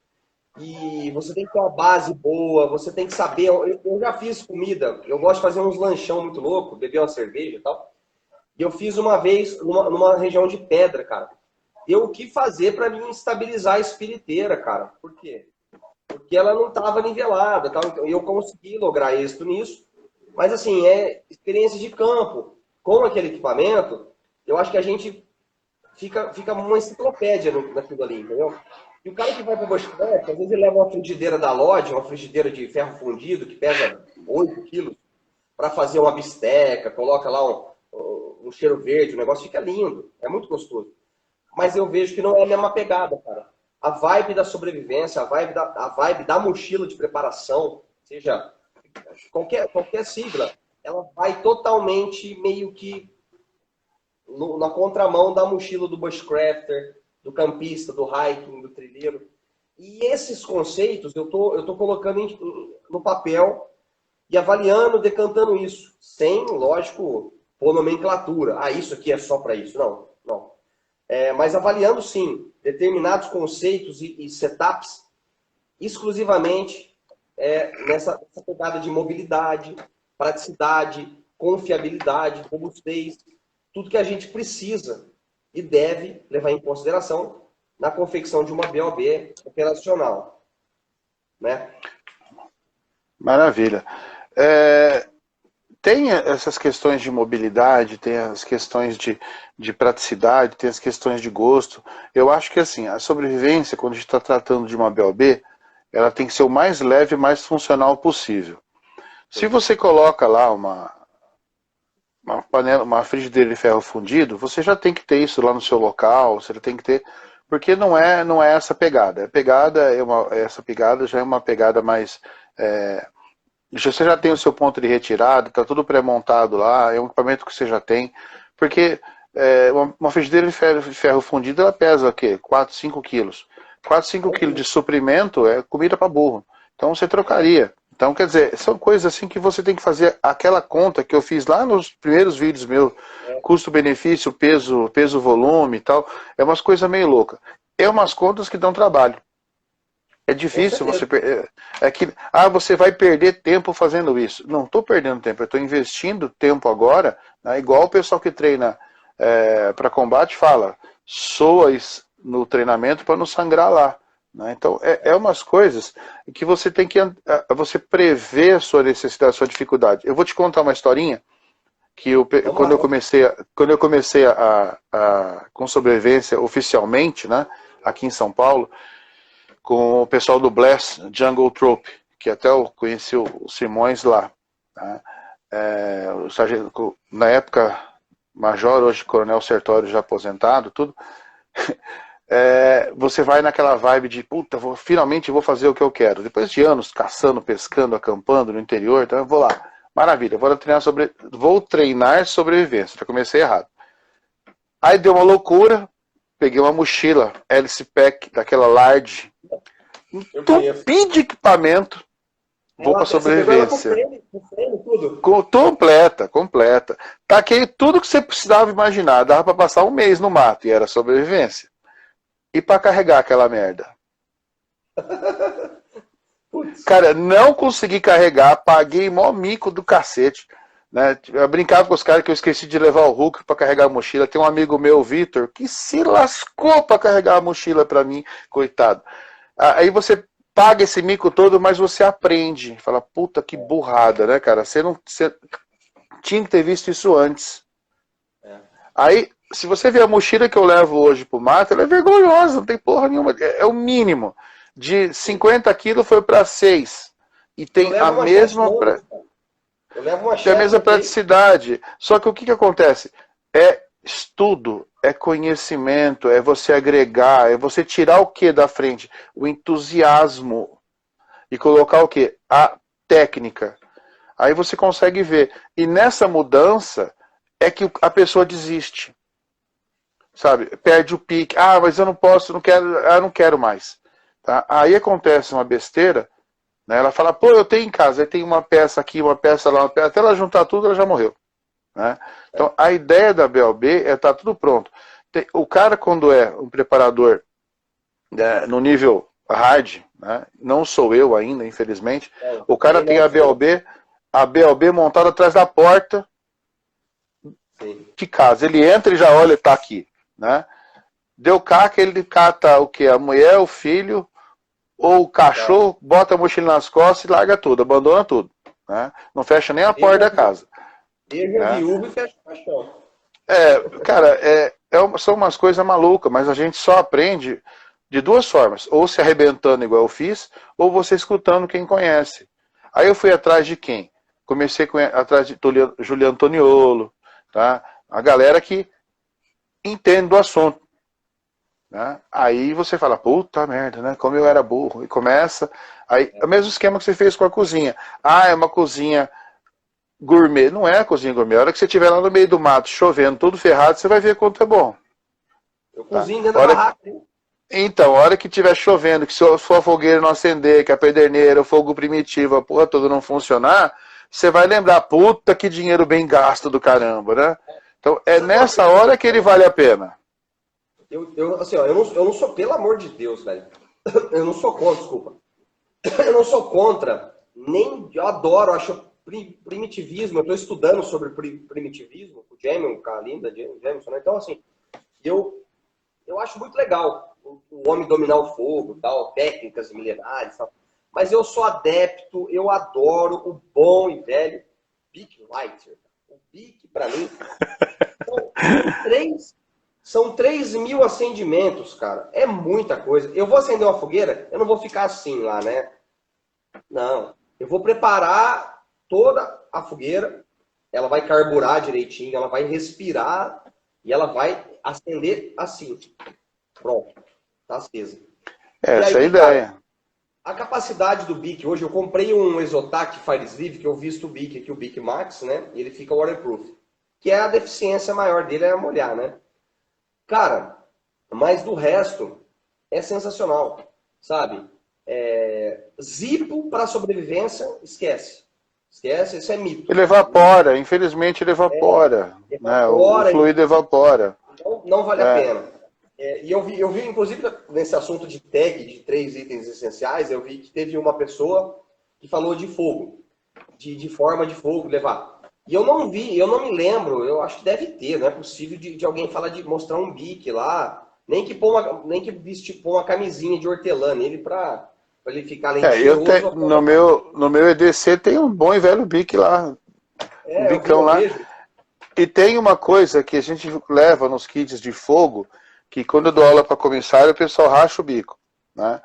E você tem que ter uma base boa, você tem que saber. Eu já fiz comida, eu gosto de fazer uns lanchão muito louco, beber uma cerveja e tal. E eu fiz uma vez numa região de pedra, cara. Deu o que fazer para mim estabilizar a espiriteira, cara. Por quê? Porque ela não estava nivelada, tal. Então, eu consegui lograr êxito nisso. Mas assim, é experiência de campo. Com aquele equipamento, eu acho que a gente fica uma enciclopédia naquilo ali, entendeu? E o cara que vai para o bushcraft, às vezes ele leva uma frigideira da Lodge, uma frigideira de ferro fundido, que pesa 8 quilos, para fazer uma bisteca, coloca lá um cheiro verde, o negócio fica lindo, é muito gostoso. Mas eu vejo que não é a mesma pegada, cara. A vibe da sobrevivência, a vibe da mochila de preparação, seja qualquer sigla, ela vai totalmente meio que na contramão da mochila do bushcrafter, do campista, do hiking, do trilheiro. E esses conceitos eu tô colocando no papel e avaliando, decantando isso. Sem, lógico, pôr nomenclatura. Ah, isso aqui é só para isso. Não, não. Mas avaliando, sim, determinados conceitos e setups exclusivamente nessa pegada de mobilidade, praticidade, confiabilidade, robustez, tudo que a gente precisa e deve levar em consideração na confecção de uma BOB operacional, né?
Maravilha. Tem essas questões de mobilidade, tem as questões de praticidade, tem as questões de gosto. Eu acho que assim, a sobrevivência, quando a gente está tratando de uma BOB, ela tem que ser o mais leve e mais funcional possível. Se você coloca lá uma panela, uma frigideira de ferro fundido, você já tem que ter isso lá no seu local, você tem que ter, porque não é essa pegada. Essa pegada já é uma pegada mais você já tem o seu ponto de retirada, está tudo pré-montado lá, é um equipamento que você já tem, porque uma frigideira de ferro fundido, ela pesa o quê? 4, 5 quilos. 4, 5 quilos de suprimento é comida para burro. Então você trocaria. Então, quer dizer, são coisas assim que você tem que fazer aquela conta que eu fiz lá nos primeiros vídeos meus, custo-benefício, peso, volume e tal, é umas coisas meio loucas. É umas contas que dão trabalho. É difícil você você vai perder tempo fazendo isso. Não estou perdendo tempo, eu estou investindo tempo agora, né, igual o pessoal que treina para combate fala, soas no treinamento para não sangrar lá. Né? Então, umas coisas que você tem que você prever a sua necessidade, a sua dificuldade. Eu vou te contar uma historinha que quando eu comecei com sobrevivência oficialmente, né, aqui em São Paulo, com o pessoal do Bless Jungle Troop, que até eu conheci o Simões lá. Tá? O sargento, na época, major, hoje coronel Sertório já aposentado, tudo. Você vai naquela vibe de, puta, finalmente vou fazer o que eu quero. Depois de anos caçando, pescando, acampando no interior, então eu vou lá. Maravilha, vou treinar sobrevivência. Já comecei errado. Aí deu uma loucura, peguei uma mochila Alice Pack, daquela large, entupi de equipamento, vou para sobrevivência. Completa. Taquei tudo que você precisava imaginar, dava para passar um mês no mato, e era sobrevivência. E para carregar aquela merda? Cara, não consegui carregar, paguei mó mico do cacete. Né? Eu brincava com os caras que eu esqueci de levar o Hulk para carregar a mochila. Tem um amigo meu, Vitor, que se lascou para carregar a mochila para mim, coitado. Aí você paga esse mico todo, mas você aprende. Fala, puta que burrada, né, cara? Você tinha que ter visto isso antes. Aí, se você ver a mochila que eu levo hoje pro mato, ela é vergonhosa, não tem porra nenhuma. É o mínimo. De 50 quilos foi para 6. E tem a mesma... Tem a mesma praticidade. Só que o que acontece? É estudo, é conhecimento, é você agregar, é você tirar o que da frente? O entusiasmo. E colocar o que? A técnica. Aí você consegue ver. E nessa mudança é que a pessoa desiste. Sabe? Perde o pique. Ah, mas eu não posso, não quero mais. Tá? Aí acontece uma besteira. Né? Ela fala, pô, eu tenho em casa, aí tem uma peça aqui, uma peça lá, até ela juntar tudo, ela já morreu. Né? Então, a ideia da BOB é estar tudo pronto. O cara, quando é um preparador no nível hard, né? Não sou eu ainda, infelizmente. O cara
também
tem
não
a
sou.
BOB montada atrás da porta
Sim.
de casa. Ele entra e já olha e tá aqui, né? Deu caca, ele cata o que? A mulher, o filho ou o
Tá.
cachorro, bota a mochila nas costas e larga tudo, abandona tudo, né? Não fecha nem a porta da casa,
Beija a
né?
viúva e fecha o caixão.
Cara, são umas coisas malucas, mas a gente só aprende de duas formas. Ou se arrebentando igual eu fiz, ou você escutando quem conhece. Aí eu fui atrás de quem? Comecei atrás de Juliano Toniolo, tá? A galera que entende do assunto. Né? Aí você fala, puta merda, né? Como eu era burro. E começa. Aí, é o mesmo esquema que você fez com a cozinha. Ah, é uma cozinha gourmet. Não é a cozinha gourmet. A hora que você estiver lá no meio do mato, chovendo, tudo ferrado, você vai ver quanto é bom.
Eu
Tá?
cozinho dentro
A
da
hora que...
barraca, hein?
Então, a hora que estiver chovendo, que se a sua fogueira não acender, que a pederneira, o fogo primitivo, a porra toda não funcionar, você vai lembrar, puta que dinheiro bem gasto do caramba, né? Então, é
Sabe uma
nessa
coisa que
hora que ele vale a pena.
assim, ó, eu não sou, pelo amor de Deus, velho. Eu não sou contra, desculpa. Eu não sou contra, nem eu adoro, acho primitivismo. Eu estou estudando sobre primitivismo, o Jamie, com a Linda Jameson, né? Então, assim, eu acho muito legal o homem dominar o fogo, tal, técnicas milenares, tal. Mas eu sou adepto, eu adoro o bom e velho Bic Lighter. O Bic, para mim, são três são 3.000 acendimentos, cara. É muita coisa. Eu vou acender uma fogueira, eu não vou ficar assim lá, né? Não. Eu vou preparar toda a fogueira, ela vai carburar direitinho, ela vai respirar e ela vai acender assim. Pronto. Tá acesa. E
Essa é a
aí, cara,
ideia.
a capacidade do Bic, hoje eu comprei um Exotac Fire Sleeve, que eu visto o Bic aqui, o Bic Max, né? E ele fica waterproof. Que é a deficiência maior dele, é molhar, né? Cara, mas do resto é sensacional, sabe? Zipo para sobrevivência, esquece. Esquece, isso é mito.
Ele evapora, infelizmente ele evapora. Né? O
Evapora,
fluido evapora.
não vale a
É.
pena. E eu vi, inclusive, nesse assunto de tag de 3 itens essenciais, eu vi que teve uma pessoa que falou de fogo, de forma de fogo levar. E eu não vi, eu não me lembro, eu acho que deve ter, não é possível de alguém falar de mostrar um bique lá, nem que vestir, pôr uma camisinha de hortelã nele para ele ficar além de cheiroso.
No meu EDC tem um bom e velho bique lá, um bicão
Eu
lá.
vejo.
E tem uma coisa que a gente leva nos kits de fogo, que quando eu dou aula para comissário, o pessoal racha o bico. Né?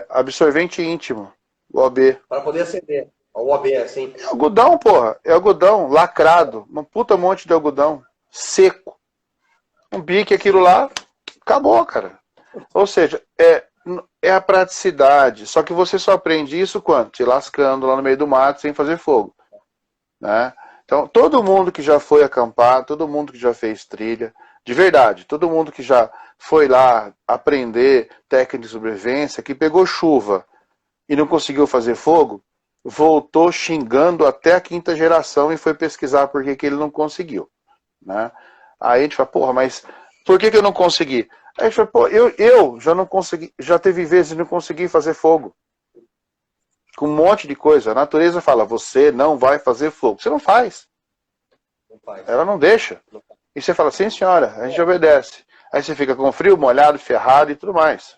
Absorvente íntimo, o OB.
Para poder acender. O OB, assim.
É algodão, porra. É algodão lacrado. Uma puta monte de algodão. Seco. Um bique, aquilo lá, acabou, cara. Ou seja, é a praticidade. Só que você só aprende isso quando? Te lascando lá no meio do mato sem fazer fogo. Né? Então, todo mundo que já foi acampar, todo mundo que já fez trilha, de verdade, todo mundo que já foi lá aprender técnica de sobrevivência, que pegou chuva e não conseguiu fazer fogo, voltou xingando até a quinta geração e foi pesquisar por que ele não conseguiu. Né? Aí a gente fala, porra, mas por que eu não consegui? Aí a gente fala, pô, eu já não consegui, já teve vezes de não conseguir fazer fogo. Com um monte de coisa. A natureza fala, você não vai fazer fogo. Você não faz.
Não faz.
Ela não deixa. E você fala, sim senhora, a gente obedece. Aí você fica com frio, molhado, ferrado e tudo mais.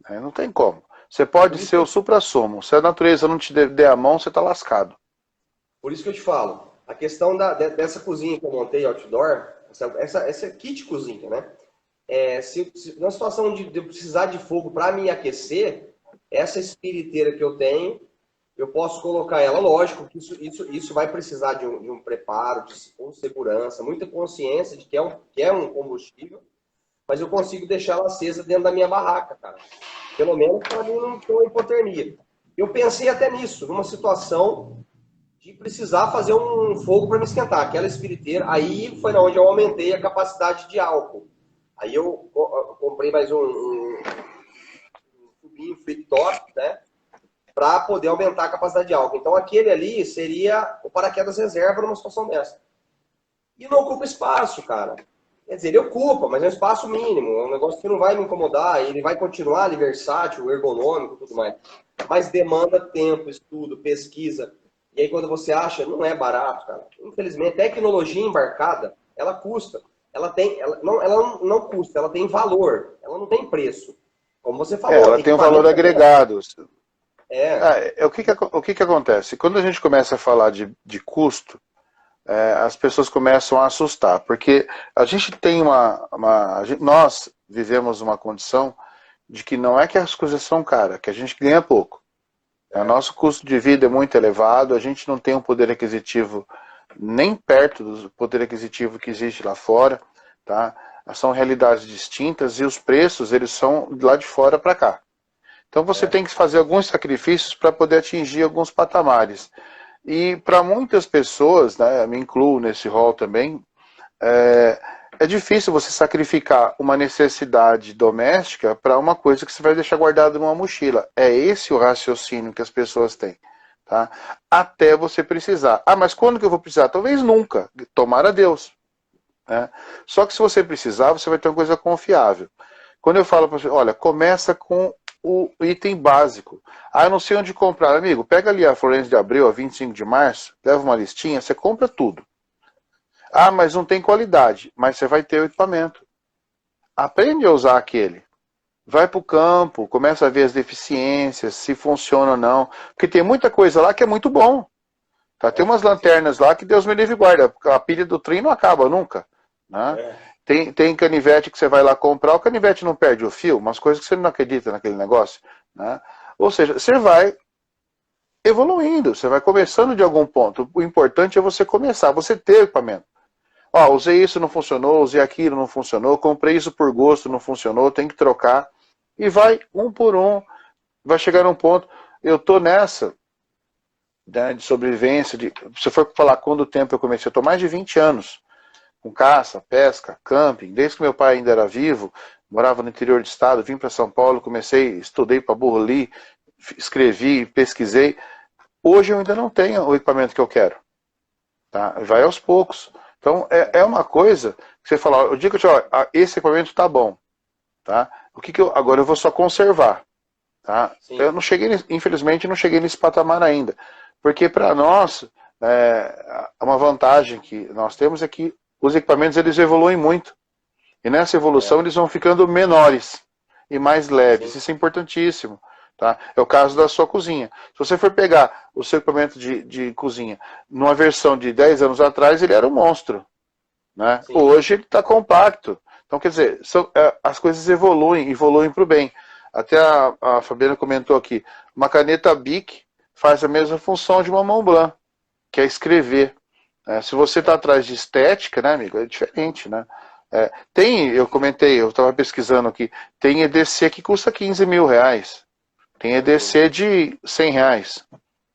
Aí não tem como. Você pode ser o supra-sumo. Se a natureza não te der a mão, você está lascado.
Por isso que eu te falo, a questão dessa cozinha que eu montei outdoor, essa kit cozinha, né? Se numa situação de eu precisar de fogo para me aquecer, essa espiriteira que eu tenho, eu posso colocar ela, lógico que isso vai precisar de um preparo, com segurança, muita consciência de que é um combustível, mas eu consigo deixar ela acesa dentro da minha barraca, cara. Pelo menos para mim não ter uma hipotermia. Eu pensei até nisso, numa situação de precisar fazer um fogo para me esquentar. Aquela espiriteira, aí foi onde eu aumentei a capacidade de álcool. Aí eu comprei mais um tubinho flip top, né? Para poder aumentar a capacidade de álcool. Então aquele ali seria o paraquedas reserva numa situação dessa. E não ocupa espaço, cara. Quer dizer, ele ocupa, mas é um espaço mínimo, é um negócio que não vai me incomodar, ele vai continuar ali versátil, ergonômico e tudo mais. Mas demanda tempo, estudo, pesquisa. E aí quando você acha, não é barato, cara. Infelizmente, tecnologia embarcada, ela custa. Ela não custa, ela tem valor, ela não tem preço. Como você falou,
Ela tem um valor
equipamento é
agregado.
é,
O que que acontece? Quando a gente começa a falar de custo, as pessoas começam a assustar, porque a gente tem nós vivemos uma condição de que não é que as coisas são caras, que a gente ganha pouco. O
é,
nosso custo de vida é muito elevado, a gente não tem um poder aquisitivo nem perto do poder aquisitivo que existe lá fora, tá? São realidades distintas e os preços, eles são de lá de fora para cá. Então você
é.
tem que fazer alguns sacrifícios para poder atingir alguns patamares. E para muitas pessoas, né, me incluo nesse rol também, é, é difícil você sacrificar uma necessidade doméstica para uma coisa que você vai deixar guardada numa mochila. É esse o raciocínio que as pessoas têm. Tá? Até você precisar. Ah, mas quando que eu vou precisar? Talvez nunca. Tomara Deus. Né? Só que se você precisar, você vai ter uma coisa confiável. Quando eu falo para você, olha, começa com o item básico. Ah, eu não sei onde comprar. Amigo, pega ali a Florença de Abril, a 25 de março, leva uma listinha, você compra tudo. Ah, mas não tem qualidade. Mas você vai ter o equipamento. Aprende a usar aquele. Vai para o campo, começa a ver as deficiências, se funciona ou não. Porque tem muita coisa lá que é muito bom. Tá? Tem umas lanternas lá que Deus me livre e guarda. A pilha do trem não acaba nunca. Né?
É.
Tem canivete que você vai lá comprar, o canivete não perde o fio, umas coisas que você não acredita naquele negócio. Né? Ou seja, você vai evoluindo, você vai começando de algum ponto. O importante é você começar, você ter o equipamento. Ó, usei isso, não funcionou, usei aquilo, não funcionou, comprei isso por gosto, não funcionou, tem que trocar. E vai um por um, vai chegar num ponto. Eu tô nessa, né, de sobrevivência, se for falar quando o tempo eu comecei, eu tô mais de 20 anos com caça, pesca, camping, desde que meu pai ainda era vivo, morava no interior do estado, vim para São Paulo, comecei, estudei para burro, li, escrevi, pesquisei. Hoje eu ainda não tenho o equipamento que eu quero. Tá? Vai aos poucos. Então é uma coisa que você fala, o dia que eu te falo, esse equipamento está bom. Tá? Agora eu vou só conservar. Tá? Eu
Sim.
não cheguei, infelizmente, não cheguei nesse patamar ainda. Porque para nós, uma vantagem que nós temos é que os equipamentos eles evoluem muito. E nessa evolução
É,
eles vão ficando menores e mais leves.
sim.
Isso é importantíssimo. Tá? É o caso da sua cozinha. Se você for pegar o seu equipamento de cozinha numa versão de 10 anos atrás, ele era um monstro. Né?
Sim.
Hoje ele está compacto. Então, quer dizer, as coisas evoluem para o bem. Até a Fabiana comentou aqui, uma caneta Bic faz a mesma função de uma Mont Blanc, que é escrever. Se você está atrás de estética, né, amigo, é diferente, né? Eu comentei, eu estava pesquisando aqui, tem EDC que custa 15 mil reais, tem
Uhum.
EDC de 100 reais,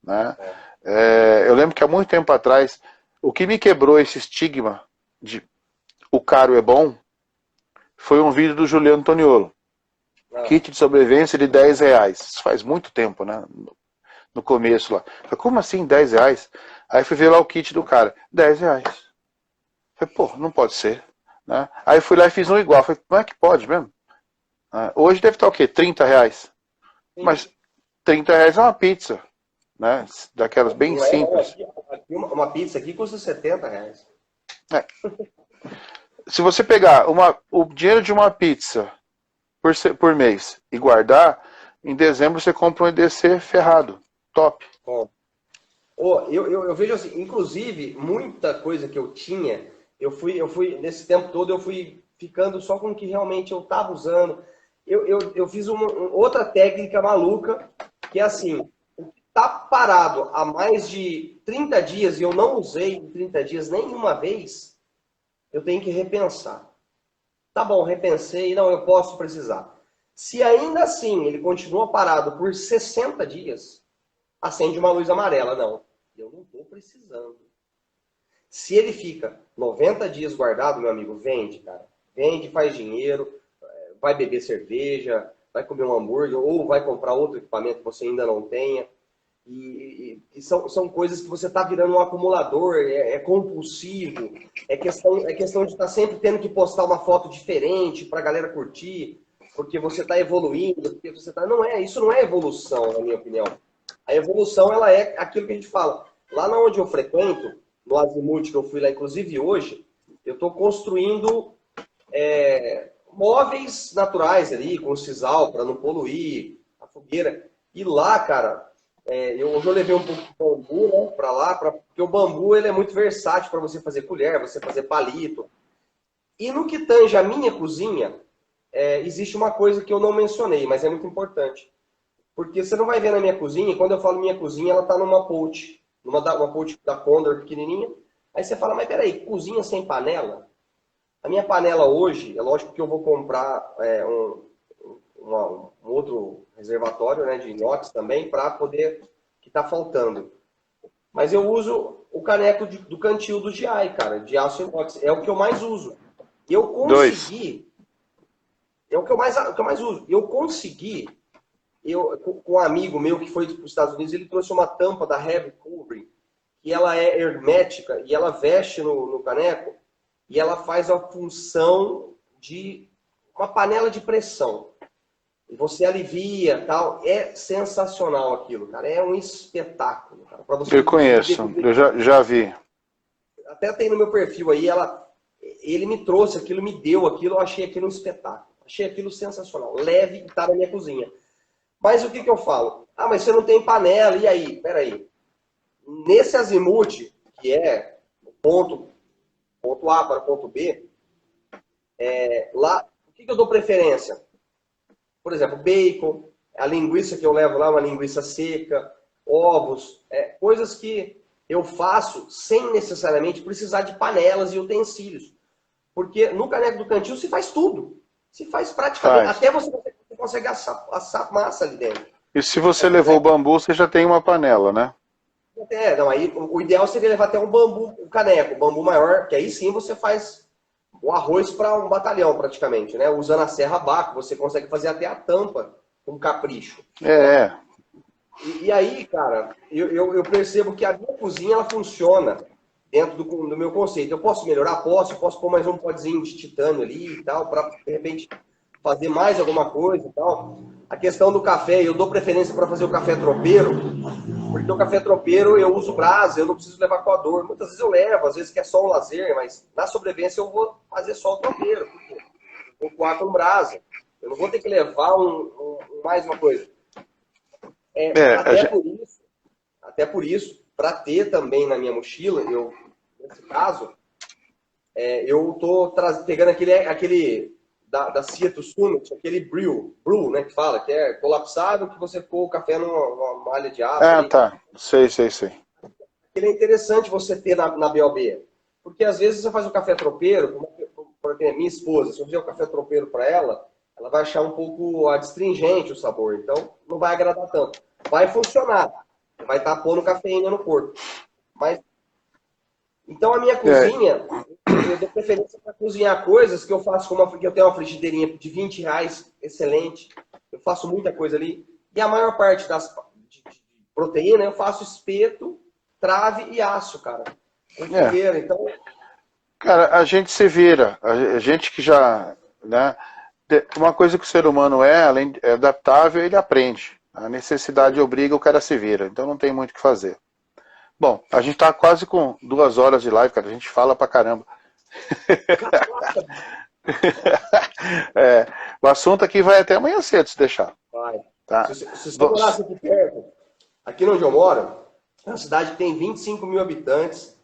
né?
É.
Eu lembro que há muito tempo atrás, o que me quebrou esse estigma de o caro é bom foi um vídeo do Juliano Toniolo.
Ah,
Kit de sobrevivência de 10 reais. Isso faz muito tempo, né? No começo lá. Falei, como assim 10 reais? Aí fui ver lá o kit do cara. 10 reais. Falei, pô, não pode ser. Né? Aí fui lá e fiz um igual. Falei, como é que pode mesmo? Hoje deve estar o quê? 30 reais.
sim.
Mas 30 reais é uma pizza. Né? Daquelas bem
Não é, não.
simples.
Aqui uma pizza aqui custa R$ 70.
É. Se você pegar o dinheiro de uma pizza por mês e guardar, em dezembro você compra um EDC ferrado. Top.
Bom, eu vejo assim, inclusive, muita coisa que eu tinha, nesse tempo todo, eu fui ficando só com o que realmente eu estava usando. Eu fiz outra técnica maluca, que é assim, tá parado há mais de 30 dias e eu não usei em 30 dias nenhuma vez, eu tenho que repensar. Tá bom, repensei, não, eu posso precisar. Se ainda assim ele continua parado por 60 dias, acende uma luz amarela. Não, eu não estou precisando. Se ele fica 90 dias guardado, meu amigo, vende, cara. Vende, faz dinheiro, vai beber cerveja, vai comer um hambúrguer ou vai comprar outro equipamento que você ainda não tenha. E são coisas que você está virando um acumulador, é compulsivo, é questão de estar sempre tendo que postar uma foto diferente para a galera curtir, porque você está evoluindo, porque você tá. Não é, isso não é evolução, na minha opinião. A evolução, ela é aquilo que a gente fala. Lá na onde eu frequento, no Azimuth, que eu fui lá, inclusive hoje, eu estou construindo móveis naturais ali, com sisal, para não poluir a fogueira. E lá, cara, hoje eu levei um pouco de bambu, né, para lá, porque o bambu ele é muito versátil para você fazer colher, você fazer palito. E no que tange a minha cozinha, existe uma coisa que eu não mencionei, mas é muito importante. Porque você não vai ver na minha cozinha, e quando eu falo minha cozinha, ela está numa Poach, uma Poach da Condor pequenininha. Aí você fala, mas peraí, cozinha sem panela? A minha panela hoje, é lógico que eu vou comprar um outro reservatório, né, de inox também, para poder, que está faltando. Mas eu uso o caneco do cantil do GI, cara, de aço inox. É o que eu mais uso. Eu
Dois.
consegui... É o que eu mais uso. Eu consegui... com um amigo meu que foi para os Estados Unidos, ele trouxe uma tampa da Heavy Cover, que ela é hermética e ela veste no caneco e ela faz a função de uma panela de pressão. E você alivia, tal. É sensacional aquilo, cara. É um espetáculo, cara. Para você
Eu conheço, eu já vi.
até tem no meu perfil aí, ele me trouxe aquilo, me deu aquilo, eu achei aquilo um espetáculo. Achei aquilo sensacional. Leve e tá na minha cozinha. Mas o que eu falo? Ah, mas você não tem panela, e aí? Peraí. Nesse azimuth, que é o ponto A para o ponto B, lá, o que eu dou preferência? Por exemplo, bacon, a linguiça que eu levo lá, uma linguiça seca, ovos, coisas que eu faço sem necessariamente precisar de panelas e utensílios. Porque no caneco do cantil se faz tudo. Se faz praticamente,
Faz.
até você consegue assar massa ali dentro.
E se você levou o bambu, você já tem uma panela, né?
Não, aí o ideal seria levar até um bambu, um caneco, um bambu maior, que aí sim você faz o arroz para um batalhão praticamente, né? Usando a serra Baco, você consegue fazer até a tampa com capricho.
É.
E aí, cara, eu percebo que a minha cozinha ela funciona dentro do meu conceito. Eu posso melhorar? Posso pôr mais um potezinho de titânio ali e tal, para de repente fazer mais alguma coisa e tal. A questão do café, eu dou preferência para fazer o café tropeiro, porque o café tropeiro eu uso brasa, eu não preciso levar coador. Muitas vezes eu levo, às vezes que é só um lazer, mas na sobrevivência eu vou fazer só o tropeiro. Vou coar com brasa. Eu não vou ter que levar mais uma coisa. Até por isso, para ter também na minha mochila, nesse caso, eu tô pegando aquele da Seattle Summit, aquele brew, né, que fala, que é colapsável, que você pôr o café numa malha de aço.
Ah, tá. Sei.
Ele é interessante você ter na BOB, porque às vezes você faz o café tropeiro, porque minha esposa, se eu fizer o café tropeiro para ela vai achar um pouco adstringente o sabor, então não vai agradar tanto. Vai funcionar, vai estar pondo cafeína no corpo. Mas, então a minha cozinha, eu dou preferência para cozinhar coisas que eu faço que eu tenho uma frigideirinha de R$ 20, excelente. Eu faço muita coisa ali. E a maior parte de proteína eu faço espeto, trave e aço, cara. Com fogueira, então...
Cara, a gente se vira. A gente que já... Né, uma coisa que o ser humano além de adaptável, ele aprende. A necessidade obriga, o cara se vira. Então não tem muito o que fazer. Bom, a gente tá quase com 2 horas de live, cara. A gente fala pra caramba. O assunto aqui vai até amanhã cedo, se deixar.
Vai.
Tá?
Se você morasse aqui perto, aqui onde eu moro, é uma cidade que tem 25 mil habitantes,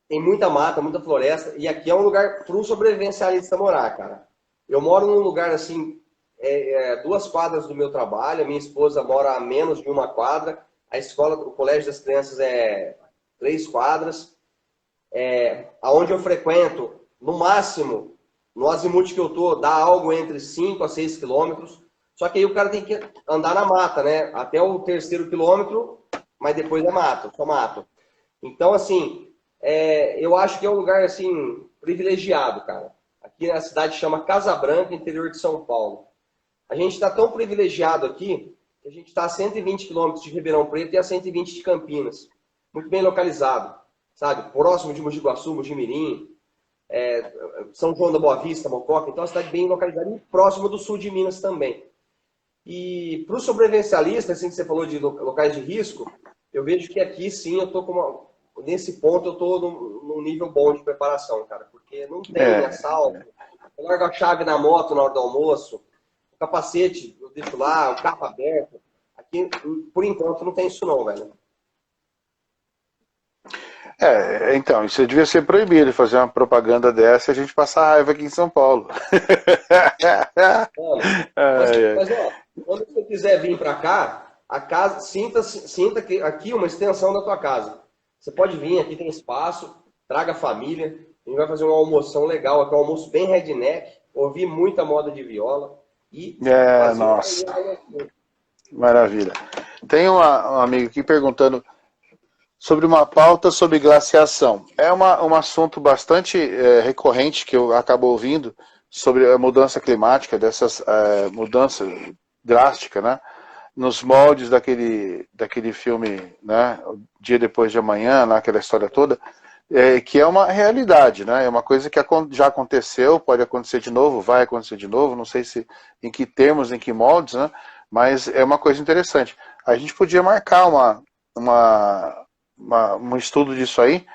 tem muita mata, muita floresta, e aqui é um lugar para um sobrevivencialista morar, cara. Eu moro num lugar assim, 2 quadras do meu trabalho, a minha esposa mora a menos de 1 quadra, a escola, o colégio das crianças é 3 quadras, aonde eu frequento, no máximo, no azimuth que eu tô, dá algo entre 5 a 6 quilômetros, só que aí o cara tem que andar na mata, né? Até o 3º quilômetro, mas depois é mato, só mato. Então, assim, eu acho que é um lugar, assim, privilegiado, cara. Aqui na cidade chama Casa Branca, interior de São Paulo. A gente está tão privilegiado aqui que a gente está a 120 quilômetros de Ribeirão Preto e a 120 de Campinas. Muito bem localizado, sabe? Próximo de Mogi Guaçu, Mogi-mirim, São João da Boa Vista, Mococa. Então, é uma cidade bem localizada e próximo do sul de Minas também. E para o sobrevivencialista, assim que você falou de locais de risco, eu vejo que aqui sim eu tô nesse ponto eu estou num nível bom de preparação, cara, porque não tem assalto, eu largo a chave na moto na hora do almoço, o capacete eu deixo lá, o carro aberto. Aqui, por enquanto, não tem isso não, velho.
Então, isso devia ser proibido, fazer uma propaganda dessa e a gente passar raiva aqui em São Paulo.
Mano, mas ó, quando você quiser vir para cá, a casa, sinta que aqui uma extensão da tua casa. Você pode vir, aqui tem espaço, traga a família, a gente vai fazer uma almoção legal, aqui um almoço bem redneck, ouvir muita moda de viola e fazer
nossa, maravilha. Tem um amigo aqui perguntando sobre uma pauta sobre glaciação. É um assunto bastante recorrente que eu acabo ouvindo sobre a mudança climática, dessas mudanças drásticas, né? Nos moldes daquele filme, né? O Dia Depois de Amanhã, né? Aquela história toda, que é uma realidade, né? É uma coisa que já aconteceu, pode acontecer de novo, vai acontecer de novo, não sei se em que termos, em que moldes, né? Mas é uma coisa interessante. A gente podia marcar um estudo disso aí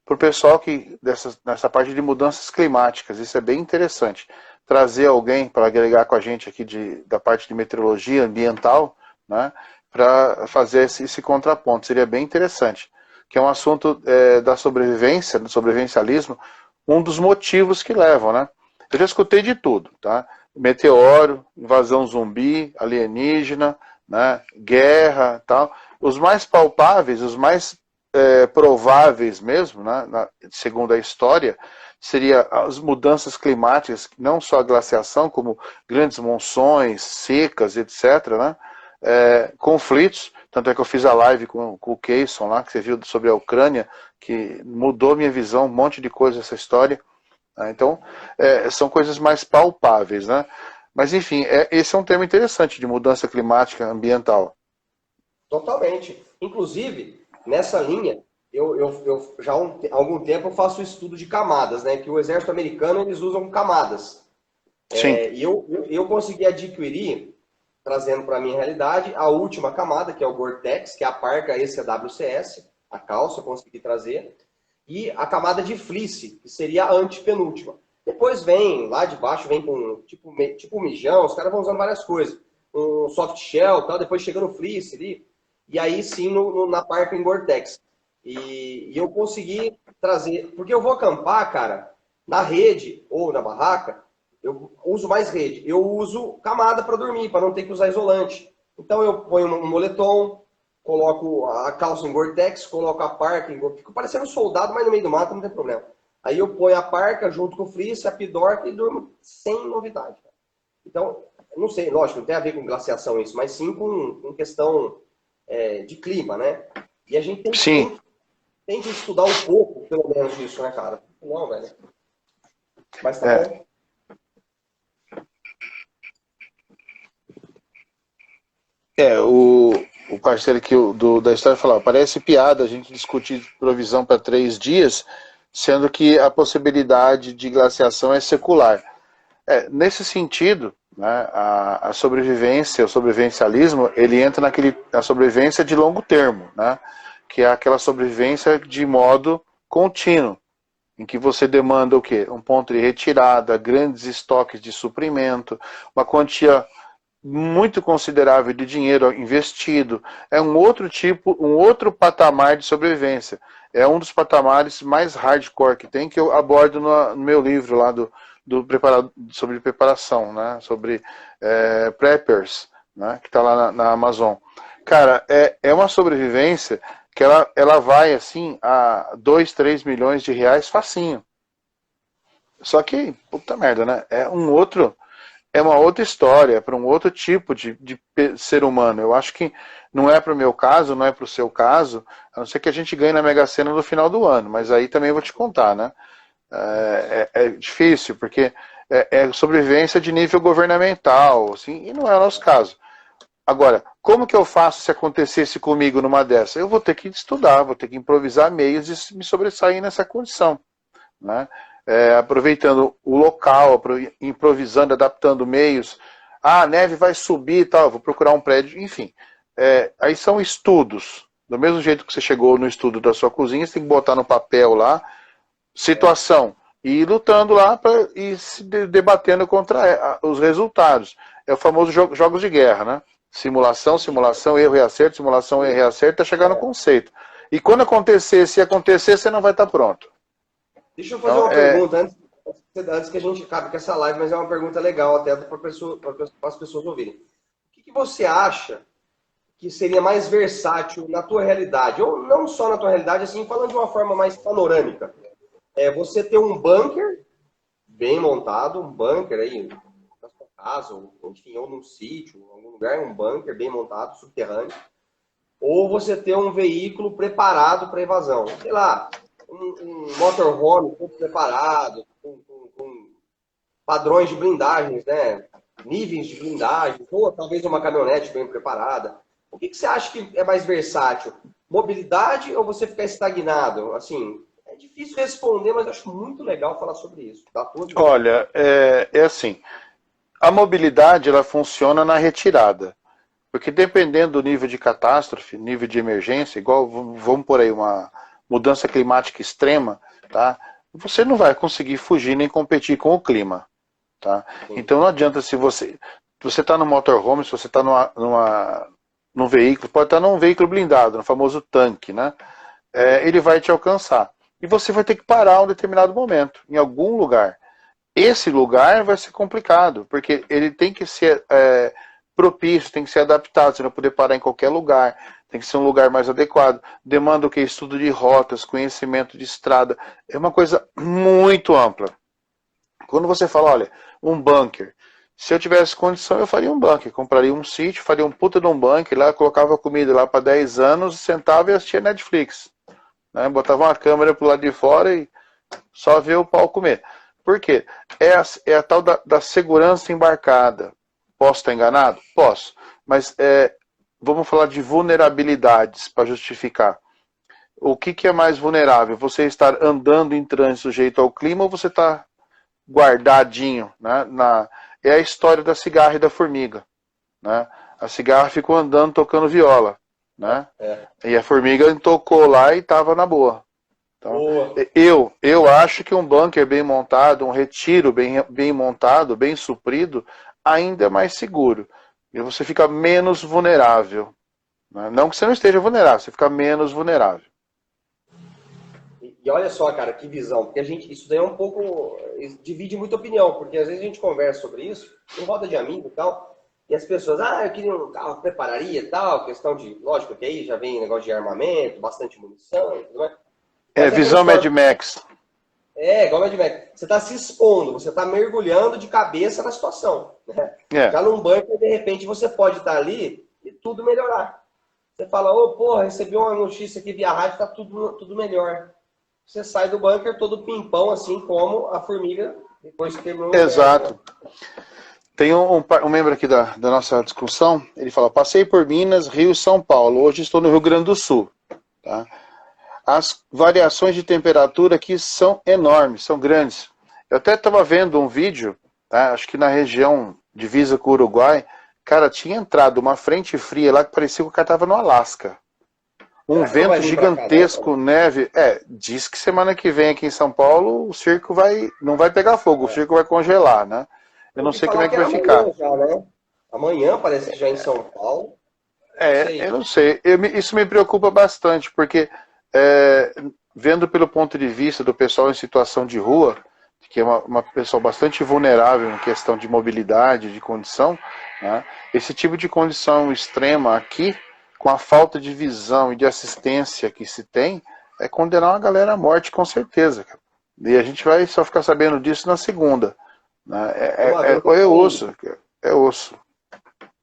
para o pessoal que nessa parte de mudanças climáticas. Isso é bem interessante. Trazer alguém para agregar com a gente aqui da parte de meteorologia ambiental, né, para fazer esse contraponto. Seria bem interessante. Que é um assunto da sobrevivência, do sobrevivencialismo, um dos motivos que levam, né? Eu já escutei de tudo, tá? Meteoro, invasão zumbi, alienígena, né, guerra, tal. Os mais palpáveis, os mais prováveis mesmo, né, segundo a história, seria as mudanças climáticas, não só a glaciação, como grandes monções, secas, etc., né, conflitos. Tanto é que eu fiz a live com o Keyson lá, que você viu sobre a Ucrânia, que mudou minha visão, um monte de coisa essa história. Então, são coisas mais palpáveis, né? Mas, enfim, esse é um tema interessante de mudança climática ambiental.
Totalmente. Inclusive, nessa linha, eu já há algum tempo eu faço estudo de camadas, né? Que o exército americano eles usam camadas.
Sim.
E eu consegui adquirir, trazendo para a minha realidade, a última camada, que é o Gore-Tex, que é a parca ECWCS, a calça, eu consegui trazer, e a camada de fleece, que seria a antepenúltima. Depois vem, lá de baixo, vem com tipo mijão, os caras vão usando várias coisas. Um soft shell, tal, depois chega no fleece ali, e aí sim na parca em Gore-Tex. E eu consegui trazer, porque eu vou acampar, cara, na rede ou na barraca, eu uso mais rede. Eu uso camada para dormir, para não ter que usar isolante. Então eu ponho um moletom, coloco a calça em Gore-Tex, coloco a parca em Gore-Tex. Fico parecendo um soldado, mas no meio do mato não tem problema. Aí eu ponho a parca junto com o fleece, a pidorca e durmo sem novidade. Então, não sei, lógico, não tem a ver com glaciação isso, mas sim com questão de clima, né? E a gente tem que estudar um pouco, pelo menos, disso, né, cara? Não, velho. Mas tá bom.
O parceiro aqui da história falou, parece piada a gente discutir provisão para 3 dias, sendo que a possibilidade de glaciação é secular. Nesse sentido, né, a sobrevivência, o sobrevivencialismo, ele entra na sobrevivência de longo termo, né, que é aquela sobrevivência de modo contínuo, em que você demanda o quê? Um ponto de retirada, grandes estoques de suprimento, uma quantia muito considerável de dinheiro investido. É um outro patamar de sobrevivência. É um dos patamares mais hardcore que tem, que eu abordo no meu livro lá sobre preparação, né? Sobre preppers, né? Que está lá na Amazon. Cara, é uma sobrevivência que ela vai assim a 2, 3 milhões de reais facinho. Só que, puta merda, né? É uma outra história, para um outro tipo de ser humano. Eu acho que não é para o meu caso, não é para o seu caso, a não ser que a gente ganhe na Mega Sena no final do ano, mas aí também vou te contar, né? É difícil, porque é sobrevivência de nível governamental, assim, e não é o nosso caso. Agora, como que eu faço se acontecesse comigo numa dessa? Eu vou ter que estudar, vou ter que improvisar meios de me sobressair nessa condição, né? Aproveitando o local, improvisando, adaptando meios. Ah, a neve vai subir e tal, vou procurar um prédio, enfim. Aí são estudos. Do mesmo jeito que você chegou no estudo da sua cozinha, você tem que botar no papel lá, situação, e ir lutando lá e se debatendo contra os resultados. É o famoso jogos de guerra, né? Simulação, simulação, erro e acerto, simulação, erro e acerto, até chegar no conceito. E quando acontecer, se acontecer, você não vai estar pronto.
Deixa eu fazer uma pergunta antes que a gente acabe com essa live, mas é uma pergunta legal até para as pessoas ouvirem. O que você acha que seria mais versátil na tua realidade? Ou não só na tua realidade, assim, falando de uma forma mais panorâmica. Você ter um bunker bem montado, um bunker aí na sua casa, ou, enfim, ou num sítio, em algum lugar, um bunker bem montado, subterrâneo. Ou você ter um veículo preparado para evasão. Sei lá, um motorhome todo preparado, com padrões de blindagens, né? Níveis de blindagem, ou talvez uma caminhonete bem preparada. O que você acha que é mais versátil? Mobilidade ou você ficar estagnado? Assim, é difícil responder, mas eu acho muito legal falar sobre isso.
Olha, assim, a mobilidade ela funciona na retirada. Porque dependendo do nível de catástrofe, nível de emergência, igual vamos por aí uma mudança climática extrema, tá? Você não vai conseguir fugir nem competir com o clima, tá? Então não adianta se você está no motorhome, se você está num veículo, pode estar num veículo blindado, no famoso tanque, né? Ele vai te alcançar. E você vai ter que parar a um determinado momento, em algum lugar. Esse lugar vai ser complicado, porque ele tem que ser propício, tem que ser adaptado, você não poder parar em qualquer lugar, tem que ser um lugar mais adequado. Demanda o que? Estudo de rotas, conhecimento de estrada. É uma coisa muito ampla. Quando você fala, olha, um bunker. Se eu tivesse condição, eu faria um bunker. Compraria um sítio, faria um puta de um bunker lá, colocava comida lá para 10 anos, sentava e assistia Netflix. Né? Botava uma câmera pro lado de fora e só ver o pau comer. Por quê? É a tal da segurança embarcada. Posso estar enganado? Posso. Mas vamos falar de vulnerabilidades para justificar. O que é mais vulnerável? Você estar andando em trânsito sujeito ao clima ou você está guardadinho? Né? É a história da cigarra e da formiga. Né? A cigarra ficou andando tocando viola. Né? E a formiga tocou lá e estava na boa. Então, eu acho que um bunker bem montado, um retiro bem montado, bem suprido, ainda é mais seguro. E você fica menos vulnerável. Né? Não que você não esteja vulnerável, você fica menos vulnerável.
E olha só, cara, que visão. Porque isso daí é um pouco... divide muita opinião, porque às vezes a gente conversa sobre isso, em roda de amigo e tal, e as pessoas, eu queria um carro, prepararia e tal, questão de... Lógico que aí já vem negócio de armamento, bastante munição e tudo mais.
Visão Mad Max.
Igual Mad Max. Você está se expondo, você está mergulhando de cabeça na situação. Né? Já num bunker, de repente, você pode estar ali e tudo melhorar. Você fala, porra, recebi uma notícia aqui via rádio, está tudo melhor. Você sai do bunker todo pimpão, assim como a formiga, depois que quebrou.
Exato. Tem um membro aqui da nossa discussão, ele fala, passei por Minas, Rio e São Paulo, hoje estou no Rio Grande do Sul. Tá? As variações de temperatura aqui são enormes, são grandes. Eu até estava vendo um vídeo, tá? Acho que na região divisa com o Uruguai, cara, tinha entrado uma frente fria lá que parecia que o cara estava no Alasca. Um vento gigantesco, neve. Diz que semana que vem aqui em São Paulo o circo não vai pegar fogo, o circo vai congelar, né? Eu não sei como é que vai ficar.
Já, né? Amanhã parece que já em São Paulo.
Eu não sei. Isso me preocupa bastante, porque vendo pelo ponto de vista do pessoal em situação de rua, que é uma pessoa bastante vulnerável em questão de mobilidade, de condição, né? Esse tipo de condição extrema aqui, com a falta de visão e de assistência que se tem, é condenar uma galera à morte com certeza. E a gente vai só ficar sabendo disso na segunda. Né? É osso. É osso.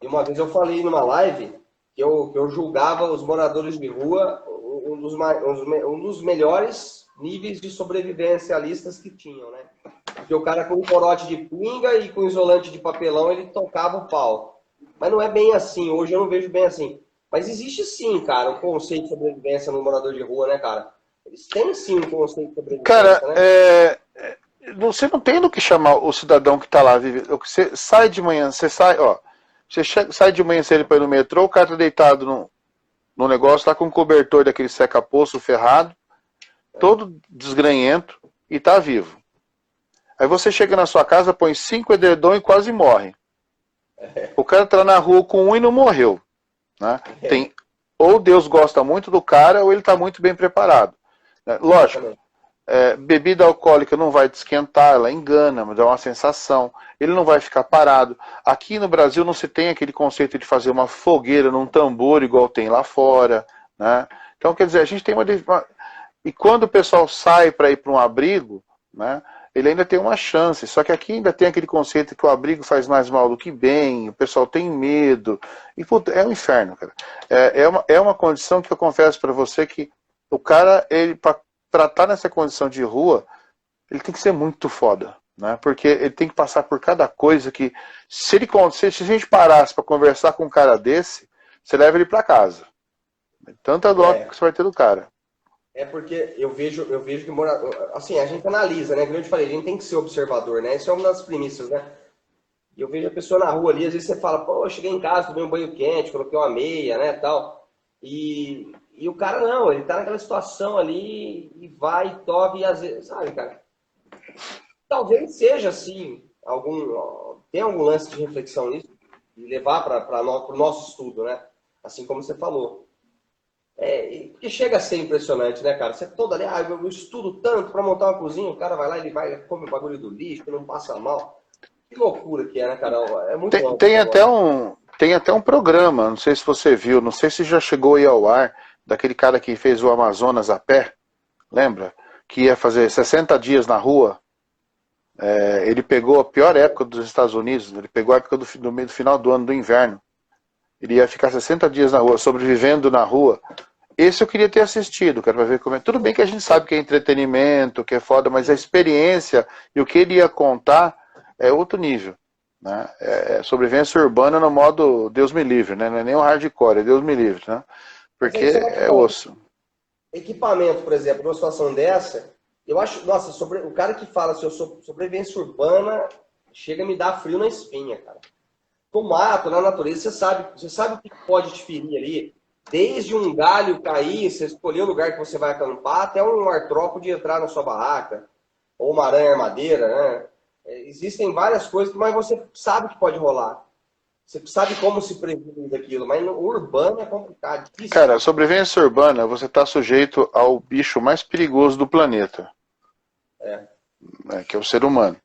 E uma vez eu falei numa live que eu julgava os moradores de rua um dos melhores níveis de sobrevivencialistas que tinham, né? Porque o cara com um corote de pinga e com isolante de papelão, ele tocava o pau. Mas não é bem assim, hoje eu não vejo bem assim. Mas existe sim, cara, um conceito de sobrevivência no morador de rua, né, cara? Eles têm sim um conceito de
Cara,
sobrevivência, né?
você não tem do que chamar o cidadão que está lá vivendo. Você sai de manhã, você sai, ó. Você sai de manhã cedo para ir no metrô, o cara tá deitado no negócio, tá com um cobertor daquele seca-poço ferrado, todo desgranhento e tá vivo. Aí você chega na sua casa, põe 5 edredom e quase morre. O cara tá na rua com um e não morreu. Né? Tem, ou Deus gosta muito do cara, ou ele está muito bem preparado. Lógico,
Exatamente.
bebida alcoólica não vai te esquentar, ela engana, mas dá uma sensação. Ele não vai ficar parado. Aqui no Brasil não se tem aquele conceito de fazer uma fogueira num tambor igual tem lá fora. Né? Então, quer dizer, a gente tem uma. E quando o pessoal sai para ir para um abrigo, né, ele ainda tem uma chance. Só que aqui ainda tem aquele conceito que o abrigo faz mais mal do que bem, o pessoal tem medo. E puta, é um inferno, cara. É uma condição que eu confesso para você que o cara, ele para estar nessa condição de rua, ele tem que ser muito foda. Né? Porque ele tem que passar por cada coisa que, se a gente parasse para conversar com um cara desse, você leva ele para casa. Tanta dó que
É,
você vai ter do cara.
é porque eu vejo que assim, a gente analisa, né? Como eu te falei, a gente tem que ser observador, né? Isso é uma das premissas, né? E eu vejo a pessoa na rua ali, às vezes você fala, pô, eu cheguei em casa, tomei um banho quente, coloquei uma meia, né, tal. E o cara não, ele tá naquela situação ali e vai, toca e às vezes, sabe, cara? Talvez seja assim, tem algum lance de reflexão nisso e levar para o nosso estudo, né? Assim como você falou. Porque chega a ser impressionante, né, cara? Você todo ali, eu estudo tanto para montar uma cozinha, o cara vai lá, ele vai, come o bagulho do lixo, não passa mal. Que loucura que é, né, cara? É muito
Tem,
amplo o
tem até
negócio.
um, tem até um programa, não sei se você viu, não sei se já chegou aí ao ar, daquele cara que fez o Amazonas a pé, lembra? Que ia fazer 60 dias na rua. Ele pegou a pior época dos Estados Unidos, ele pegou a época do final do ano, do inverno. Ele ia ficar 60 dias na rua, sobrevivendo na rua. Esse eu queria ter assistido, cara, pra ver como é. Tudo bem que a gente sabe que é entretenimento, que é foda, mas a experiência e o que ele ia contar é outro nível. Né? Sobrevivência urbana no modo Deus me livre, né? Não é nem o hardcore, é Deus me livre, né?
Mas
Porque
aí será que
é
não?
osso.
Equipamento, por exemplo, numa situação dessa, eu acho, nossa, o cara que fala assim, eu sou sobrevivência urbana, chega a me dar frio na espinha, cara. No mato, na natureza, você sabe o que pode te ferir ali. Desde um galho cair, você escolher o lugar que você vai acampar, até um artrópode entrar na sua barraca, ou uma aranha armadeira, né? Existem várias coisas, mas você sabe que pode rolar. Você sabe como se prevenir daquilo, mas no urbano é
Cara,
complicadíssimo.
sobrevivência urbana, você está sujeito ao bicho mais perigoso do planeta,
É,
né? Que é o ser humano.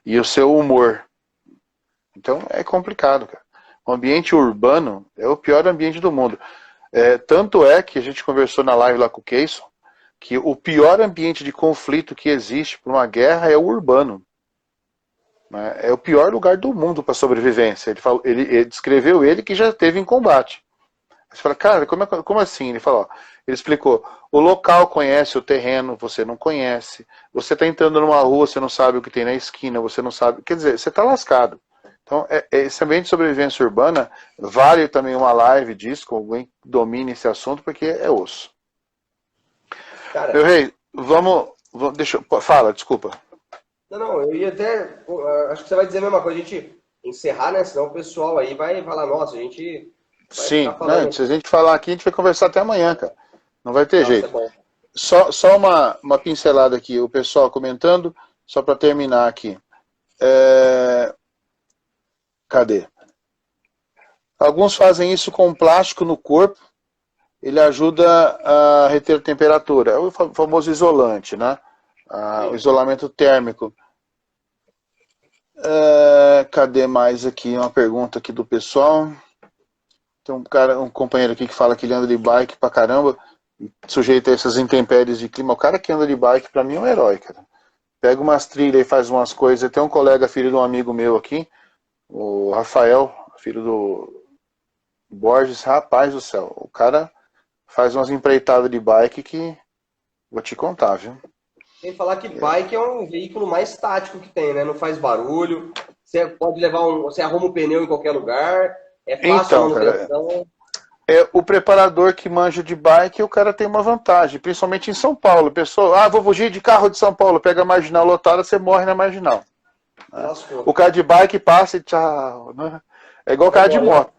E o seu humor. Então é complicado, cara. O ambiente urbano é o pior ambiente do mundo. Tanto é que a gente conversou na live lá com o Keyson, que o pior ambiente de conflito que existe para uma guerra é o urbano. Né? É o pior lugar do mundo para sobrevivência. Ele descreveu ele que já teve em combate. Você fala, cara, como assim? Ele falou, ele explicou, o local conhece o terreno, você não conhece. Você está entrando numa rua, você não sabe o que tem na esquina, você não sabe. Quer dizer, você está lascado. Então, esse ambiente de sobrevivência urbana vale também uma live disso, com alguém que domine esse assunto, porque é osso. Meu
cara,
rei, deixa fala, desculpa.
não, eu ia até. Acho que você vai dizer a mesma coisa, a gente encerrar, né? Senão o pessoal aí vai falar, nossa, a gente vai ficar
Sim, né,
falando.
se a gente falar aqui, a gente vai conversar até amanhã, cara. Não vai ter
Não, isso é
jeito.
bom.
Só uma pincelada aqui, o pessoal comentando, só para terminar aqui. Cadê? Alguns fazem isso com plástico no corpo, ele ajuda a reter a temperatura. É o famoso isolante, né? O
Sim.
isolamento térmico. Cadê mais aqui? Uma pergunta aqui do pessoal. Tem um companheiro aqui que fala que ele anda de bike pra caramba, sujeito a essas intempéries de clima. O cara que anda de bike, pra mim, é um herói, cara. Pega umas trilhas e faz umas coisas. Tem um colega, filho de um amigo meu aqui, o Rafael, filho do Borges, rapaz do céu. O cara faz umas empreitadas de bike que vou te contar, viu?
Sem falar que bike é um veículo mais tático que tem, né? Não faz barulho. Você pode levar você arruma um pneu em qualquer lugar. É fácil a
Então, cara,
manutenção.
o preparador que manja de bike, o cara tem uma vantagem, principalmente em São Paulo. Pessoa, vou fugir de carro de São Paulo, pega a marginal lotada, você morre na marginal. Né? O
Lascou.
cara de bike passa e tchau. Né? É igual o
Vai
cara de
embora.
moto.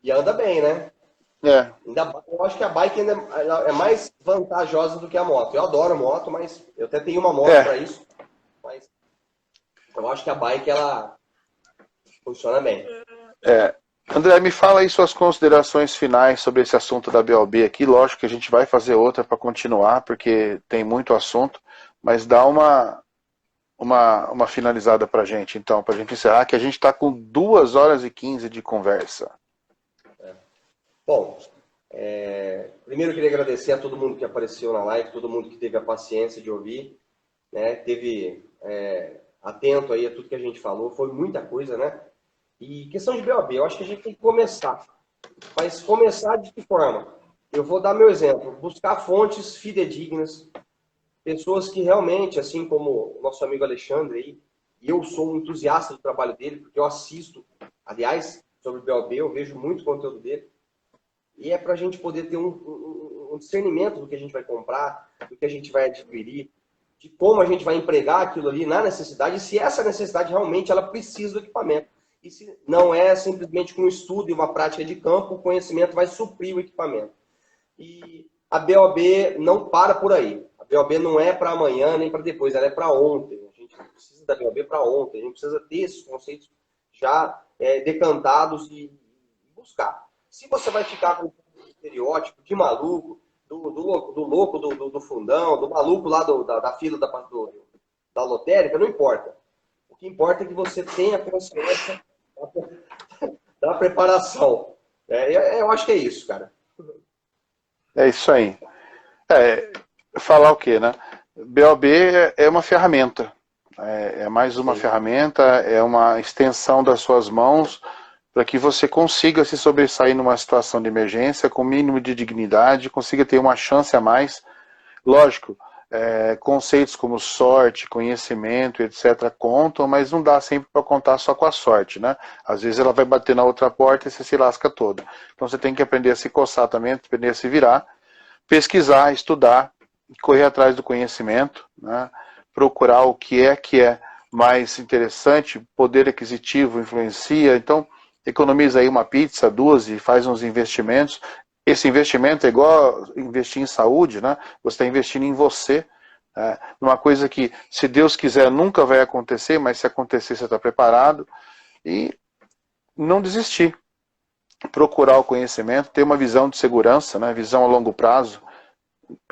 E anda bem, né?
É,
Eu acho que a bike ainda é mais vantajosa do que a moto. Eu adoro moto, mas eu até tenho uma moto
é,
para isso. Mas eu acho que a bike ela funciona bem.
é. André, me fala aí suas considerações finais sobre esse assunto da BOB aqui. Lógico que a gente vai fazer outra para continuar, porque tem muito assunto, mas dá uma finalizada para a gente, então, para a gente encerrar, que a gente está com 2 horas e 15 de conversa.
Bom, primeiro eu queria agradecer a todo mundo que apareceu na live, todo mundo que teve a paciência de ouvir, né? Teve atento aí a tudo que a gente falou, foi muita coisa, né? E questão de BOB, eu acho que a gente tem que começar. Mas começar de que forma? Eu vou dar meu exemplo, buscar fontes fidedignas, pessoas que realmente, assim como o nosso amigo Alexandre aí, e eu sou um entusiasta do trabalho dele, porque eu assisto, aliás, sobre BOB, eu vejo muito conteúdo dele, e é para a gente poder ter um discernimento do que a gente vai comprar, do que a gente vai adquirir, de como a gente vai empregar aquilo ali na necessidade, e se essa necessidade realmente ela precisa do equipamento. E se não é simplesmente com um estudo e uma prática de campo, o conhecimento vai suprir o equipamento. E a BOB não para por aí. A BOB não é para amanhã nem para depois, ela é para ontem. A gente precisa da BOB para ontem. A gente precisa ter esses conceitos já decantados e buscar. Se você vai ficar com um estereótipo de maluco, do louco do fundão, do maluco lá da fila da lotérica, não importa. O que importa é que você tenha consciência da preparação. Eu acho que é isso, cara.
É isso aí. Falar o quê, né? BOB é uma ferramenta. É mais uma
Sim.
ferramenta, é uma extensão das suas mãos para que você consiga se sobressair numa situação de emergência com o mínimo de dignidade, consiga ter uma chance a mais. Lógico, conceitos como sorte, conhecimento, etc. contam, mas não dá sempre para contar só com a sorte, né? Às vezes ela vai bater na outra porta e você se lasca toda. Então você tem que aprender a se coçar também, aprender a se virar, pesquisar, estudar, correr atrás do conhecimento, né? Procurar o que é mais interessante, poder aquisitivo influencia, então economiza aí uma pizza, duas e faz uns investimentos. Esse investimento é igual investir em saúde, né? Você está investindo em você, numa coisa que, se Deus quiser, nunca vai acontecer, mas se acontecer, você está preparado. E não desistir. Procurar o conhecimento, ter uma visão de segurança, né? Visão a longo prazo,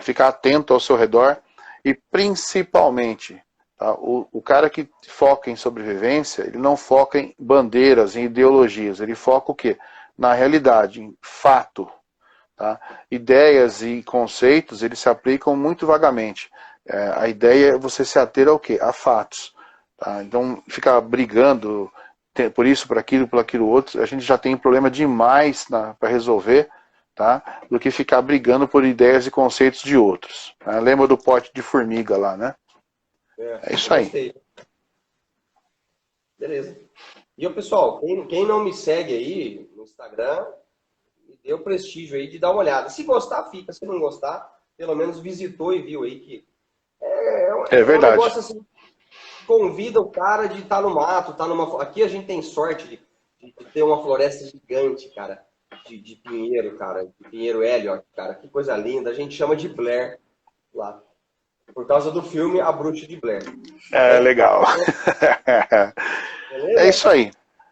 ficar atento ao seu redor e, principalmente, tá? O cara que foca em sobrevivência, ele não foca em bandeiras, em ideologias, ele foca o quê? Na realidade, em fato. Tá? Ideias e conceitos, eles se aplicam muito vagamente. A ideia é você se ater ao quê? A fatos. Tá? Então, ficar brigando por isso, por aquilo outro, a gente já tem problema demais para resolver, tá? Do que ficar brigando por ideias e conceitos de outros. Tá? Lembra do pote de formiga lá, né? É isso aí.
Gostei. Beleza. E, pessoal, quem não me segue aí no Instagram, me dê o prestígio aí de dar uma olhada. Se gostar, fica. Se não gostar, pelo menos visitou e viu aí que
É
um
verdade.
negócio assim, convida o cara de estar no mato, tá numa... Aqui a gente tem sorte de ter uma floresta gigante, cara, de pinheiro, cara, de pinheiro Elliot, cara, que coisa linda. A gente chama de Blair lá, por causa do filme A Bruxa de Blair.
Legal. É isso aí.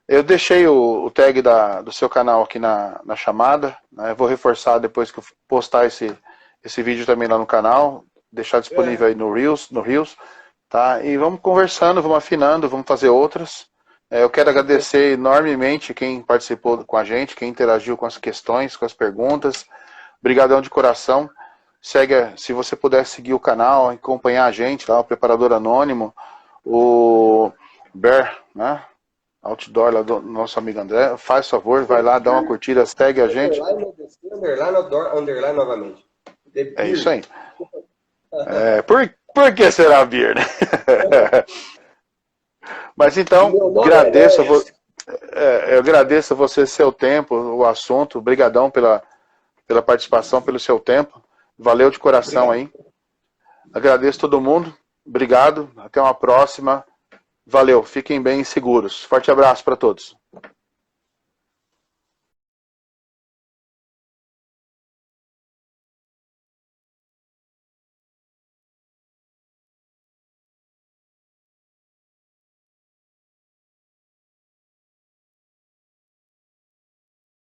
Eu deixei o tag do seu canal aqui na chamada, né? Vou reforçar depois que eu postar esse vídeo também lá no canal, deixar disponível aí no Reels, tá? E vamos conversando, vamos afinando, vamos fazer outras. Eu quero agradecer enormemente quem participou com a gente, quem interagiu com as questões, com as perguntas. Obrigadão de coração. Se você puder seguir o canal, acompanhar a gente lá, o Preparador Anônimo, o Bear, né? Outdoor lá do nosso amigo André, faz favor, vai lá, dá uma curtida, segue a gente.
Underline novamente.
É isso aí. Por que será Beer, né? Mas então, agradeço. Eu agradeço a você, seu tempo, o assunto. Obrigadão pela participação, pelo seu tempo. Valeu de coração aí. Agradeço todo mundo. Obrigado. Até uma próxima. Valeu. Fiquem bem e seguros. Forte abraço para todos.